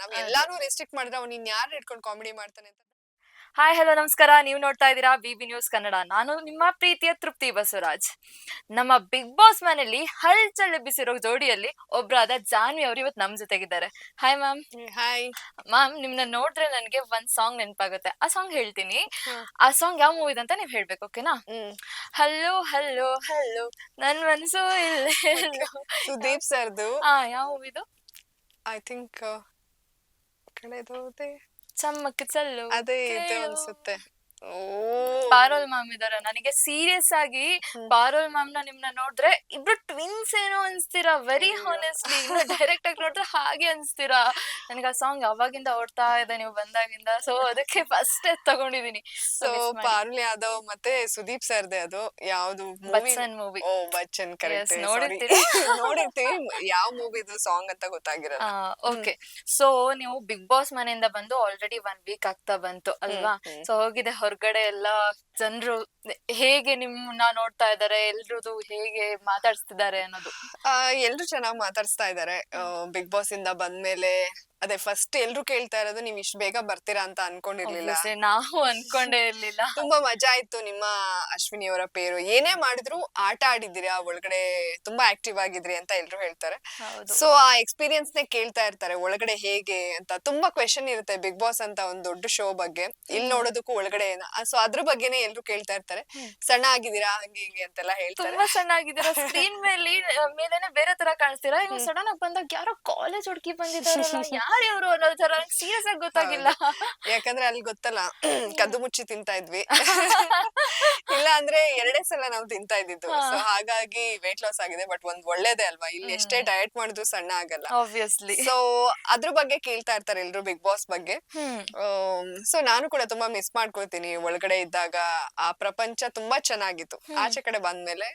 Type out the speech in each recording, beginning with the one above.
ನಾವ್ ಅದೇ. ಎಲ್ಲಾನು ರೆಸ್ಟ್ರಿಕ್ಟ್ ಮಾಡಿದ್ರೆ ಅವ್ನ್ ಇನ್ಯಾರು ಇಟ್ಕೊಂಡು ಕಾಮಿಡಿ ಮಾಡ್ತಾನೆ ಅಂತ. ಹಾಯ್ ಹಲೋ ನಮಸ್ಕಾರ. ನೀವು ನೋಡ್ತಾ ಇದ್ದೀರಾ ಬಿಬಿ ನ್ಯೂಸ್ ಕನ್ನಡ. ನಾನು ನಿಮ್ಮ ಪ್ರೀತಿಯ ತೃಪ್ತಿ ಬಸವರಾಜ್. ನಮ್ಮ ಬಿಗ್ ಬಾಸ್ ಮನೆಯಲ್ಲಿ ಹಲ್ಚಲ್ ಎಬ್ಬಿಸಿರೋ ಜೋಡಿಯಲ್ಲಿ ಒಬ್ರಾದ ಜಾನ್ವಿ ಅವರು ಇವತ್ತು ನಮ್ ಜೊತೆಗಿದ್ದಾರೆ. Hi ma'am. ಹಾಯ್. ಮ್ಯಾಮ್, ನಿಮ್ನ ನೋಡಿದ್ರೆ ನನಗೆ ಒಂದ್ ಸಾಂಗ್ ನೆನಪಾಗುತ್ತೆ. ಆ ಸಾಂಗ್ ಹೇಳ್ತೀನಿ. ಹ್ಮ್. ಆ ಸಾಂಗ್ ಯಾವ ಮೂವಿದ್ ಅಂತ ನೀವ್ ಹೇಳ್ಬೇಕು, ಓಕೆನಾ? ಹ್ಮ್. ಹಲೋ ಹಲೋ ಹಲೋ ನನ್ ಮನ್ಸು ಇಲ್ಲೇ ಎಲ್ಲೋ. ಸುದೀಪ್ ಸರ್ದು ಯಾವ ಮೂವಿದು? ಐ ಥಿಂಕ್ ಕಳೆದೋದೆ ಚಮ್ಮಕ್ ಚಲ್ಲು ಅದೇ ಇದು ಕೇಳು. ಅನ್ಸುತ್ತೆ. ಓ ಪಾರೋಲ್ ಮ್ಯಾಮ್ ಇದಾರೆ. ನನಗೆ ಸೀರಿಯಸ್ ಆಗಿ ಹ್ಮ್. ಪಾರೋಲ್ ಮ್ಯಾಮ್ ನ ನಿಮ್ನ ನೋಡಿದ್ರೆ ಇಬ್ರು ಟ್ವಿನ್ಸ್ ಏನೋ ಅನ್ಸ್ತೀರಾ. ವೆರಿ ಅಯ್ಯೋ. ಹಾನೆಸ್ಟ್ಲಿ ಇನ್ನು ಡೈರೆಕ್ಟ್ ಆಗಿ ನೋಡಿದ್ರೆ ಹಾಗೆ ಅನ್ಸ್ತೀರಾ. ನನಗೆ ಆ ಸಾಂಗ್ ಅವಾಗಿಂದ ಓಡ್ತಾ ಇದೆ ನೀವು ಬಂದಾಗಿಂದ. ಸೊ ಅದಕ್ಕೆ ಫಸ್ಟ್ ತಗೊಂಡಿದೀನಿ. ಸೊ ಪಾರುಲ್ ಯಾದವ್ ಮತ್ತೆ ಸುದೀಪ್ ಸರ್ದೆ ಅದು ಯಾವ್ದು ಮೂವಿ? ಬಚ್ಚನ್ ಮೂವಿ. ಓ ಬಚ್ಚನ್, ಕರೆಕ್ಟ್. Yes, ನೋಡಿರ್ತೀರಾ? ನೋಡಿರ್ತೀವಿ. ಯಾವ ಮೂವಿದು ಸಾಂಗ್ ಅಂತ ಗೊತ್ತಾಗಿರಲ್ಲ. ಓಕೆ. ಸೊ ನೀವು ಬಿಗ್ ಬಾಸ್ ಮನೆಯಿಂದ ಬಂದು ಆಲ್ರೆಡಿ 1 ವೀಕ್ ಆಗ್ತಾ ಬಂತು ಅಲ್ವಾ? ಸೊ ಹೋಗಿದೆ ಹೊರಗಡೆ ಎಲ್ಲ ಜನರು ಹೇಗೆ ನಿಮ್ಮನ್ನ ನೋಡ್ತಾ ಇದಾರೆ, ಎಲ್ರದು ಹೇಗೆ ಮಾತಾಡ್ಸ್ತಿದ್ದಾರೆ ಅನ್ನೋದು. ಎಲ್ರು ಚೆನ್ನಾಗ್ ಮಾತಾಡ್ಸ್ತಾ ಇದಾರೆ. ಬಿಗ್ ಬಾಸ್ ಇಂದ ಬಂದ್ಮೇಲೆ ಅದೇ ಫಸ್ಟ್ ಎಲ್ರು ಕೇಳ್ತಾ ಇರೋದು ನೀವ್ ಇಷ್ಟ ಬೇಗ ಬರ್ತೀರಾ ಅಂತ ಅನ್ಕೊಂಡಿರ್ಲಿಲ್ಲ. Obviously, ನಾವು ಅನ್ಕೊಂಡೇ ಇರ್ಲಿಲ್ಲ. ತುಂಬಾ ಮಜಾ ಆಯ್ತು ನಿಮ್ಮ ಅಶ್ವಿನಿ ಅವರ ಪೇರು. ಏನೇ ಮಾಡಿದ್ರು ಆಟ ಆಡಿದ್ದೀರಾ ಒಳಗಡೆ, ತುಂಬಾ ಆಕ್ಟಿವ್ ಆಗಿದ್ರಿ ಅಂತ ಎಲ್ರು ಹೇಳ್ತಾರೆ. ಹೌದು. ಸೊ ಆ ಎಕ್ಸ್ಪೀರಿಯನ್ಸ್ ನೇ ಕೇಳ್ತಾ ಇರ್ತಾರೆ ಒಳಗಡೆ ಹೇಗೆ ಅಂತ. ತುಂಬಾ ಕ್ವೆಶನ್ ಇರುತ್ತೆ ಬಿಗ್ ಬಾಸ್ ಅಂತ ಒಂದ್ ದೊಡ್ಡ ಶೋ ಬಗ್ಗೆ. ಇಲ್ಲಿ ನೋಡೋದಕ್ಕೂ ಒಳಗಡೆ ಸೊ ಅದ್ರ ಬಗ್ಗೆನೇ ಎಲ್ರು ಕೇಳ್ತಾ ಇರ್ತಾರೆ. ಸಣ್ಣ ಆಗಿದ್ದೀರಾ ಹಂಗೆ ಹಿಂಗೆ ಅಂತೆಲ್ಲ ಹೇಳ್ತಾರೆ. ತುಂಬಾ ಸಣ್ಣ ಆಗಿದ್ದೀರಾ. ಸ್ಕ್ರೀನ್ ಮೇಲೇನೆ ಬೇರೆ ತರ ಕಾಣಿಸ್ತೀರಾ. ಇವ್ ಸಡನ್ ಆಗಿ ಬಂದಾಗ ಯಾರೋ ಕಾಲೇಜ್ ಹುಡುಗಿ ಬಂದಿದ್ದಾರಲ್ಲ, ಯಾರು ಇವ್ರು ಅನ್ನೋ ತರ ಸೀರಿಯಸ್ ಆಗಿ ಗೊತ್ತಾಗಿಲ್ಲ. ಯಾಕಂದ್ರೆ ಅಲ್ಲಿ ಗೊತ್ತಲ್ಲ, ಕದ್ದು ಮುಚ್ಚಿ ತಿಂತಾ ಇದ್ವಿ. ಇಲ್ಲ ಅಂದ್ರೆ 2 ಸಲ ನಾವು ತಿಂತಾ ಇದ್ದಿದ್ದು. ಸೊ ಹಾಗಾಗಿ ವೇಟ್ ಲಾಸ್ ಆಗಿದೆ. ಬಟ್ ಒಂದ್ ಒಳ್ಳೇದೇ ಅಲ್ವಾ, ಇಲ್ಲಿ ಎಷ್ಟೇ ಡಯಟ್ ಮಾಡಿದ್ರು ಸಣ್ಣ ಆಗಲ್ಲ. ಆಬ್ವಿಯಸ್ಲಿ. ಸೊ ಅದ್ರ ಬಗ್ಗೆ ಕೇಳ್ತಾ ಇರ್ತಾರೆ ಎಲ್ರು ಬಿಗ್ ಬಾಸ್ ಬಗ್ಗೆ. ಸೊ ನಾನು ಕೂಡ ತುಂಬಾ ಮಿಸ್ ಮಾಡ್ಕೊಳ್ತೀನಿ ಒಳಗಡೆ ಇದ್ದಾಗ. ಆ ಪ್ರಪಂಚ ತುಂಬಾ ಚೆನ್ನಾಗಿತ್ತು. ಆಚೆ ಕಡೆ ಬಂದ್ಮೇಲೆ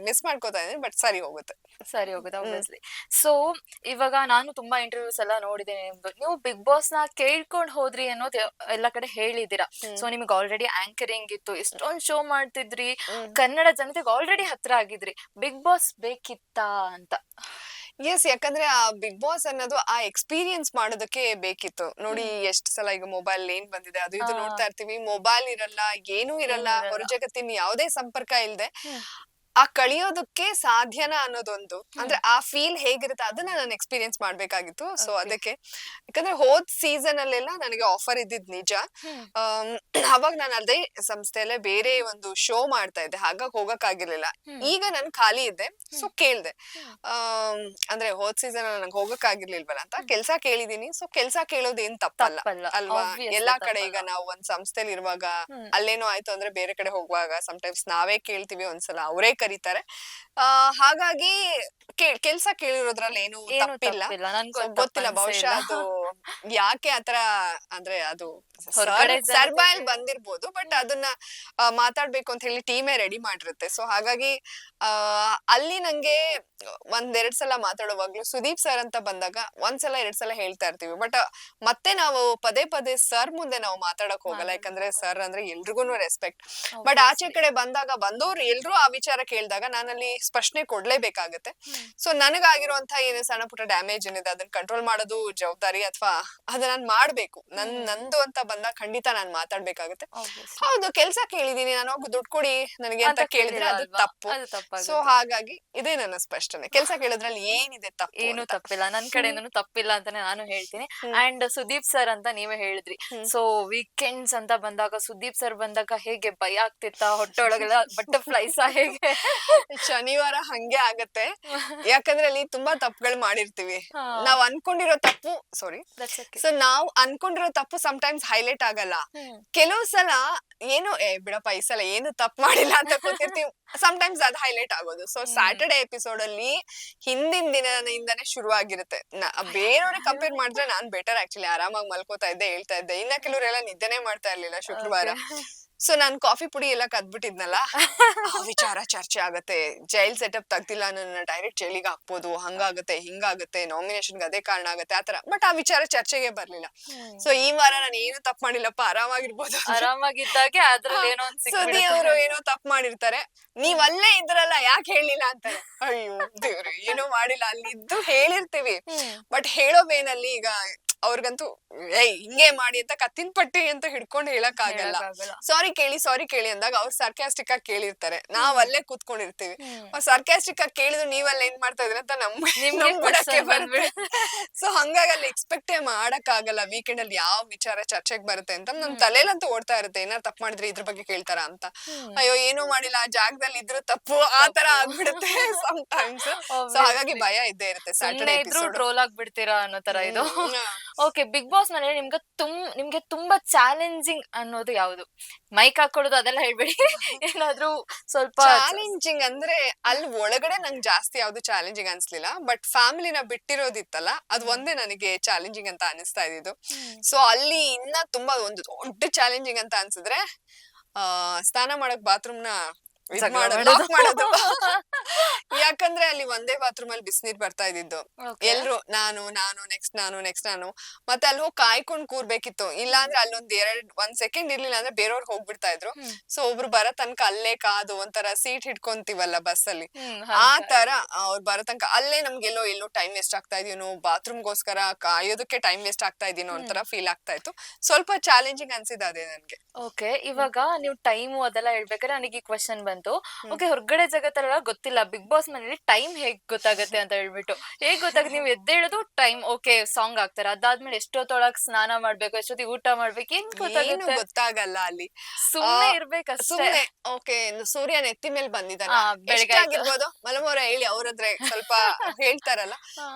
ಮಿಸ್ ಮಾಡ್ಕೋತಾ ಇದೀನಿ. ಬಟ್ ಸರಿ ಹೋಗುತ್ತೆ. ಆಬ್ವಿಯಸ್ಲಿ. ಸೊ ಇವಾಗ ನಾನು ತುಂಬಾ ಇಂಟರ್ವ್ಯೂಸ್ ಎಲ್ಲ ನೋಡಿದ್ದೇನೆ ನಿಮ್ದು. ನೀವು ಬಿಗ್ ಬಾಸ್ ನ ಕೇಳ್ಕೊಂಡ್ ಹೋದ್ರಿ ಅನ್ನೋದು ಎಲ್ಲ ಕಡೆ ಹೇಳಿದೀರಾ. ಸೊ ನಿಮ್ಗೆ ಆಲ್ರೆಡಿ ಆಂಕರಿಂಗ್ ಇತ್ತು, ಎಷ್ಟೊಂದ್ ಶೋ ಮಾಡ್ತಿದ್ರಿ, ಕನ್ನಡ ಜನತೆಗೆ ಆಲ್ರೆಡಿ ಹತ್ರ ಆಗಿದ್ರಿ. ಬಿಗ್ ಬಾಸ್ ಬೇಕಿತ್ತಾ ಅಂತ? ಎಸ್, ಯಾಕಂದ್ರೆ ಆ ಬಿಗ್ ಬಾಸ್ ಅನ್ನೋದು ಆ ಎಕ್ಸ್ಪೀರಿಯನ್ಸ್ ಮಾಡೋದಕ್ಕೆ ಬೇಕಿತ್ತು. ನೋಡಿ ಎಷ್ಟ್ ಸಲ ಈಗ ಮೊಬೈಲ್ ಏನ್ ಬಂದಿದೆ ಅದು ಇದು ನೋಡ್ತಾ ಇರ್ತೀವಿ. ಮೊಬೈಲ್ ಇರಲ್ಲ, ಏನೂ ಇರಲ್ಲ, ಹೊರ ಜಗತ್ತಿನ ಯಾವುದೇ ಸಂಪರ್ಕ ಇಲ್ದೆ ಆ ಕಳಿಯೋದಕ್ಕೆ ಸಾಧ್ಯನಾ ಅನ್ನೋದೊಂದು, ಅಂದ್ರೆ ಆ ಫೀಲ್ ಹೇಗಿರುತ್ತೆ ಅದನ್ನ ನಾನು ಎಕ್ಸ್ಪೀರಿಯನ್ಸ್ ಮಾಡ್ಬೇಕಾಗಿತ್ತು. ಸೊ ಅದಕ್ಕೆ, ಯಾಕಂದ್ರೆ ಹೋದ್ ಸೀಸನ್ ಅಲ್ಲೆಲ್ಲ ನನಗೆ ಆಫರ್ ಇದ್ದಿದ್ ನಿಜ. ಅವಾಗ ನಾನು ಅದೇ ಸಂಸ್ಥೆಯಲ್ಲೇ ಬೇರೆ ಒಂದು ಶೋ ಮಾಡ್ತಾ ಇದ್ದೆ, ಹಾಗಾಗಿ ಹೋಗಕ್ ಆಗಿರ್ಲಿಲ್ಲ. ಈಗ ನಾನು ಖಾಲಿ ಇದ್ದೆ, ಸೊ ಕೇಳ್ದೆ. ಅಂದ್ರೆ ಹೋದ್ ಸೀಸನ್ ನಂಗೆ ಹೋಗಕ್ ಆಗಿರ್ಲಿಲ್ವಲ್ಲ ಅಂತ ಕೆಲ್ಸ ಕೇಳಿದೀನಿ. ಸೊ ಕೆಲ್ಸ ಕೇಳೋದೇನ್ ತಪ್ಪಲ್ಲ ಅಲ್ವಾ? ಎಲ್ಲಾ ಕಡೆ ಈಗ ನಾವು ಒಂದ್ ಸಂಸ್ಥೆಲಿ ಇರುವಾಗ ಅಲ್ಲೇನೋ ಆಯ್ತು ಅಂದ್ರೆ ಬೇರೆ ಕಡೆ ಹೋಗುವಾಗ ಸಮಟೈಮ್ಸ್ ನಾವೇ ಕೇಳ್ತೀವಿ, ಒಂದ್ಸಲ ಅವರೇ ಕರೀತಾರೆ. ಹಾಗಾಗಿ ಕೆಲ್ಸ ಕೇಳಿರೋದ್ರಲ್ಲಿ ಏನು ತಪ್ಪಿಲ್ಲ. ಗೊತ್ತಿಲ್ಲ, ಬಹುಶಃ ಅದು ಯಾಕೆ ಆತರ, ಅಂದ್ರೆ ಅದು ಸರ್ಬೈಲ್ ಬಂದಿರ್ಬೋದು. ಬಟ್ ಅದನ್ನ ಮಾತಾಡ್ಬೇಕು ಅಂತ ಹೇಳಿ ಟೀಮೇ ರೆಡಿ ಮಾಡಿರುತ್ತೆ. ಸೊ ಹಾಗಾಗಿ ಅಲ್ಲಿ ನಂಗೆ 1-2 ಸಲ ಮಾತಾಡುವಾಗ್ಲು ಸುದೀಪ್ ಸರ್ ಅಂತ ಬಂದಾಗ 1 ಸಲ 2 ಸಲ ಹೇಳ್ತಾ ಇರ್ತೀವಿ. ಬಟ್ ಮತ್ತೆ ನಾವು ಪದೇ ಪದೇ ಸರ್ ಮುಂದೆ ನಾವು ಮಾತಾಡಕ್ ಹೋಗಲ್ಲ, ಯಾಕಂದ್ರೆ ಸರ್ ಅಂದ್ರೆ ಎಲ್ರಿಗೂನು ರೆಸ್ಪೆಕ್ಟ್. ಬಟ್ ಆಚೆ ಕಡೆ ಬಂದಾಗ ಬಂದವ್ರು ಎಲ್ರು ಆ ವಿಚಾರ ಕೇಳಿದಾಗ ನಾನಲ್ಲಿ ಸ್ಪಷ್ಟನೆ ಕೊಡ್ಲೇಬೇಕಾಗತ್ತೆ. ಸೊ ನನಗಾಗಿರುವಂತ ಏನು ಸಣ್ಣ ಪುಟ್ಟ ಡ್ಯಾಮೇಜ್ ಏನಿದೆ ಅದನ್ನ ಕಂಟ್ರೋಲ್ ಮಾಡೋದು ಜವಾಬ್ದಾರಿ, ಅಥವಾ ಅದನ್ನ ನಾನ್ ಮಾಡ್ಬೇಕು. ನಂದು ಅಂತ ಬಂದಾಗ ಖಂಡಿತ ನಾನ್ ಮಾತಾಡ್ಬೇಕಾಗತ್ತೆ. ಹೌದು, ಕೆಲ್ಸ ಕೇಳಿದೀನಿ, ನಾನು ಹೋಗಿ ದುಡ್ಡು ಕೊಡಿ ನನಗೆ ಅಂತ ಕೇಳಿದ್ರೆ ಅದು ತಪ್ಪು. ಸೊ ಹಾಗಾಗಿ ಇದೇ ನನ್ನ ಸ್ಪಷ್ಟನೆ. ಕೆಲ್ಸ ಕೇಳಿದ್ರಲ್ಲಿ ಏನಿದೆ ತಪ್ಪು? ಏನು ತಪ್ಪಿಲ್ಲ, ನನ್ ಕಡೆಯಿಂದನು ತಪ್ಪಿಲ್ಲ ಅಂತಾನೆ ನಾನು ಹೇಳ್ತೀನಿ. ಅಂಡ್ ಸುದೀಪ್ ಸರ್ ಅಂತ ನೀವೇ ಹೇಳಿದ್ರಿ. ಸೊ ವೀಕೆಂಡ್ಸ್ ಅಂತ ಬಂದಾಗ ಸುದೀಪ್ ಸರ್ ಬಂದಾಗ ಹೇಗೆ ಭಯ ಆಗ್ತಿತ್ತ, ಹೊಟ್ಟೆ ಒಳಗೆಲ್ಲ ಬಟರ್ಫ್ಲೈಸ್ ಹೇಗೆ? ಶನಿವಾರ ಹಂಗೆ ಆಗತ್ತೆ, ಯಾಕಂದ್ರೆ ಅಲ್ಲಿ ತುಂಬಾ ತಪ್ಪುಗಳು ಮಾಡಿರ್ತೀವಿ. ನಾವ್ ಅನ್ಕೊಂಡಿರೋ ತಪ್ಪು ಸೊ ನಾವ್ ಅನ್ಕೊಂಡಿರೋ ತಪ್ಪು ಸಮ್ಟೈಮ್ಸ್ ಹೈಲೈಟ್ ಆಗಲ್ಲ. ಕೆಲವು ಸಲ ಏನು ಬಿಡಪ್ಪ ಈ ಸಲ ಏನು ತಪ್ಪು ಮಾಡಿಲ್ಲ ಅಂತ ಕೂತಿರ್ತೀವಿ, ಸಮ್ಟೈಮ್ಸ್ ಅದ್ ಹೈಲೈಟ್ ಆಗೋದು. ಸೊ ಸ್ಯಾಟರ್ಡೆ ಎಪಿಸೋಡ್ ಅಲ್ಲಿ ಹಿಂದಿನ ದಿನದಿಂದಾನೇ ಶುರು ಆಗಿರುತ್ತೆ. ಬೇರೆಯವ್ರಿಗೆ ಕಂಪೇರ್ ಮಾಡಿದ್ರೆ ನಾನ್ ಬೆಟರ್ ಆಕ್ಚುಲಿ, ಆರಾಮಾಗಿ ಮಲ್ಕೋತಾ ಇದ್ದೆ, ಹೇಳ್ತಾ ಇದ್ದೆ. ಇನ್ನ ಕೆಲವರೆಲ್ಲ ನಿದ್ದೆನೆ ಮಾಡ್ತಾ ಇರ್ಲಿಲ್ಲ ಶುಕ್ರವಾರ. ಸೊ ನಾನ್ ಕಾಫಿ ಪುಡಿ ಎಲ್ಲ ಕದ್ಬಿಟ್ಟಿದ್ನಲ್ಲ, ಆ ವಿಚಾರ ಚರ್ಚೆ ಆಗತ್ತೆ. ಜೈಲ್ ಸೆಟಪ್ ತೆಗ್ದಿಲ್ಲ, ನನ್ನ ಡೈರೆಕ್ಟ್ ಜೈಲಿಗೆ ಹಾಕ್ಬೋದು, ಹಂಗಾಗತ್ತೆ ಹಿಂಗಾಗತ್ತೆ, ನಾಮಿನೇಷನ್ಗೆ ಅದೇ ಕಾರಣ ಆಗತ್ತೆ ಆತರ. ಬಟ್ ಆ ವಿಚಾರ ಚರ್ಚೆಗೆ ಬರ್ಲಿಲ್ಲ. ಸೊ ಈ ವಾರ ನಾನು ಏನು ತಪ್ಪು ಮಾಡಿಲ್ಲಪ್ಪ, ಆರಾಮಾಗಿರ್ಬೋದು. ಆರಾಮಾಗಿದ್ದಾಗೆ ಅದ್ರಲ್ಲಿ ಏನೋ ಸುದ್ದಿ ಅವರು ಏನೋ ತಪ್ಪು ಮಾಡಿರ್ತಾರೆ, ನೀವ್ ಅಲ್ಲೇ ಇದ್ರಲ್ಲ ಯಾಕೆ ಹೇಳಿಲ್ಲ ಅಂತಾರೆ. ಅಯ್ಯೋ ದೇವ್ರೆ, ಏನೋ ಮಾಡಿಲ್ಲ, ಅಲ್ಲಿ ಇದ್ದು ಹೇಳಿರ್ತೀವಿ. ಬಟ್ ಹೇಳೋ ವೇನಲ್ಲಿ ಈಗ ಅವ್ರಿಗಂತೂ ಏಯ್ ಹಿಂಗೆ ಮಾಡಿ ಅಂತ ಕತ್ತಿನ ಪಟ್ಟಿ ಅಂತ ಹಿಡ್ಕೊಂಡು ಹೇಳಕ್ ಆಗಲ್ಲ. ಹೇಳಕ್ಕಾಗಲ್ಲ. ಸಾರಿ ಕೇಳಿ ಅಂದಾಗ ಅವ್ರು ಸರ್ಕ್ಯಾಸ್ಟಿಕ್ ಆಗಿ ಕೇಳಿರ್ತಾರೆ, ನಾವ್ ಅಲ್ಲೇ ಕೂತ್ಕೊಂಡಿರ್ತೀವಿ. ಹ್ಮ್. ಸರ್ಕ್ಯಾಸ್ಟಿಕ್ ಆಗಿ ಕೇಳಿದ್ರು ನೀವಲ್ಲ ಏನ್ ಮಾಡ್ತಾ ಇದ್ರಿ ಅಂತ ನಿಮ್ಗೆ ನಮ್ಬಿಡಕ್ಕೆ question ಬರುತ್ತೆ. ಸೊ ಹಂಗಾಗಿ ಅಲ್ಲಿ ಎಕ್ಸ್ಪೆಕ್ಟೇ ಮಾಡಕ್ ಆಗಲ್ಲ ವೀಕೆಂಡ್ ಅಲ್ಲಿ ಯಾವ ವಿಚಾರ ಚರ್ಚೆಗೆ ಬರುತ್ತೆ ಅಂತ. ನಮ್ ತಲೆಲಂತೂ ಓಡ್ತಾ ಇರುತ್ತೆ, ಏನಾರು ತಪ್ಪು ಮಾಡಿದ್ರೆ ಇದ್ರ ಬಗ್ಗೆ ಕೇಳ್ತಾರ ಅಂತ. ಅಯ್ಯೋ ಏನೂ ಮಾಡಿಲ್ಲ, ಆ ಜಾಗದಲ್ಲಿ ಇದ್ರು ತಪ್ಪು, ಆ ತರ ಆಗ್ಬಿಡುತ್ತೆ ಸಮ್ಟೈಮ್ಸ್. ಸೊ ಹಾಗಾಗಿ ಭಯ ಇದ್ದೇ ಇರುತ್ತೆ ಸುಮ್ನೆ ಸ್ಯಾಟರ್ಡೇ ಇದ್ರು ಎಪಿಸೋಡ್. ಟ್ರೋಲ್ ಆಗ್ಬಿಡ್ತೀರಾ ಅನ್ನೋ ತರ ಇದು. ಓಕೆ, ಬಿಗ್ ಬಾಸ್ ನಲ್ಲಿ ನಿಮ್ಗೆ ತುಂಬಾ ಚಾಲೆಂಜಿಂಗ್ ಅನ್ನೋದು ಯಾವುದು? ಮೈಕ್ ಹಾಕೊಳ್ಳೋದು ಅದೆಲ್ಲ ಹೇಳ್ಬೇಡಿ. ಏನಾದ್ರೂ ಸ್ವಲ್ಪ ಚಾಲೆಂಜಿಂಗ್ ಅಂದ್ರೆ ಅಲ್ಲಿ ಒಳಗಡೆ ನಂಗೆ ಜಾಸ್ತಿ ಯಾವ್ದು ಚಾಲೆಂಜಿಂಗ್ ಅನ್ಸ್ಲಿಲ್ಲ. ಬಟ್ ಫ್ಯಾಮಿಲಿನ ಬಿಟ್ಟಿರೋದಿತ್ತಲ್ಲ, ಅದ್ ಒಂದೇ ನನಗೆ ಚಾಲೆಂಜಿಂಗ್ ಅಂತ ಅನಿಸ್ತಾ ಇದ್ದಿದ್ದು. ಸೊ ಅಲ್ಲಿ ಇನ್ನ ತುಂಬಾ ಒಂದು ದೊಡ್ಡ ಚಾಲೆಂಜಿಂಗ್ ಅಂತ ಅನ್ಸಿದ್ರೆ ಸ್ನಾನ ಮಾಡಕ್ ಬಾತ್ರೂಮ್ ನ ಲಾಕ್ ಮಾಡೋದು. ಯಾಕಂದ್ರೆ ಅಲ್ಲಿ ಒಂದೇ ಬಾತ್ರೂಮ್ ಅಲ್ಲಿ ಬಿಸಿನೀರ್ ಬರ್ತಾ ಇದ್ದಿದ್ದು. Okay. ಎಲ್ರು ನಾನು ನೆಕ್ಸ್ಟ್ ನಾನು ಮತ್ತೆ ಅಲ್ಲಿ ಹೋಗಿ ಕಾಯ್ಕೊಂಡ್ ಕೂರ್ಬೇಕಿತ್ತು. ಇಲ್ಲಾಂದ್ರೆ ಅಲ್ಲೊಂದ್ ಒಂದ್ ಸೆಕೆಂಡ್ ಇರ್ಲಿಲ್ಲ ಅಂದ್ರೆ ಬೇರೆಯವ್ರು ಹೋಗ್ಬಿಡ್ತಾ ಇದ್ರು. ಸೊ ಒಬ್ರು ಬರೋ ತನಕ ಅಲ್ಲೇ ಕಾದು ಒಂಥರ ಸೀಟ್ ಹಿಡ್ಕೊಂತೀವಲ್ಲ ಬಸ್ ಅಲ್ಲಿ, ಆ ತರ ಅವ್ರು ಬರೋ ತನಕ ಅಲ್ಲೇ ನಮ್ಗೆಲ್ಲೋ ಟೈಮ್ ವೇಸ್ಟ್ ಆಗ್ತಾ ಇದೀನೋ, ಬಾತ್ರೂಮ್ಗೋಸ್ಕರ ಕಾಯೋದಕ್ಕೆ ಟೈಮ್ ವೇಸ್ಟ್ ಆಗ್ತಾ ಇದೀನೋ ಒಂಥರ ಫೀಲ್ ಆಗ್ತಾ ಇತ್ತು. ಸ್ವಲ್ಪ ಚಾಲೆಂಜಿಂಗ್ ಅನ್ಸಿದ್ದು ಅದೇ ನನ್ಗೆ. ಓಕೆ, ಇವಾಗ ನೀವು ಟೈಮು ಅದೆಲ್ಲ ಹೇಳ್ಬೇಕಾದ್ರೆ ನನಗೆ ಈ ಕ್ವಶನ್ ಬಂತು. ಓಕೆ, ಹೊರಗಡೆ ಜಗತ್ತೆಲ್ಲ ಗೊತ್ತಿಲ್ಲ, ಬಿಗ್ ಬಾಸ್ ಮನೇಲಿ ಟೈಮ್ ಹೇಗ್ ಗೊತ್ತಾಗತ್ತೆ ಅಂತ ಹೇಳ್ಬಿಟ್ಟು. ಹೇಗ್ ಗೊತ್ತಾಗುತ್ತೆ? ನೀವು ಎದ್ದೇಳೋದು ಟೈಮ್, ಓಕೆ ಸಾಂಗ್ ಹಾಕ್ತಾರೆ, ಅದಾದ್ಮೇಲೆ ಎಷ್ಟೊತ್ತೊಳಗ್ ಸ್ನಾನ ಮಾಡ್ಬೇಕು, ಎಷ್ಟೊತ್ತಿಗೆ ಊಟ ಮಾಡ್ಬೇಕು, ಏನ್ ಏನು ಗೊತ್ತಾಗುತ್ತೆ? ಗೊತ್ತಾಗಲ್ಲ ಅಲ್ಲಿ. ಸುಮ್ನೆ ಇರ್ಬೇಕಷ್ಟೇ. ಸುಮ್ನೆ ಓಕೆ ಸೂರ್ಯ ನೆತ್ತಿ ಮೇಲೆ ಬಂದಿದ್ದಾನೆ, ಬೆಳಗ್ಗೆ ಆಯ್ತು. ಎಷ್ಟಾಗಿರ್ಬೋದು ಮಲಮೋರ ಹೇಳಿ ಅವ್ರದ್ರೆ ಸ್ವಲ್ಪ ಹೇಳ್ತಾರಲ್ಲ,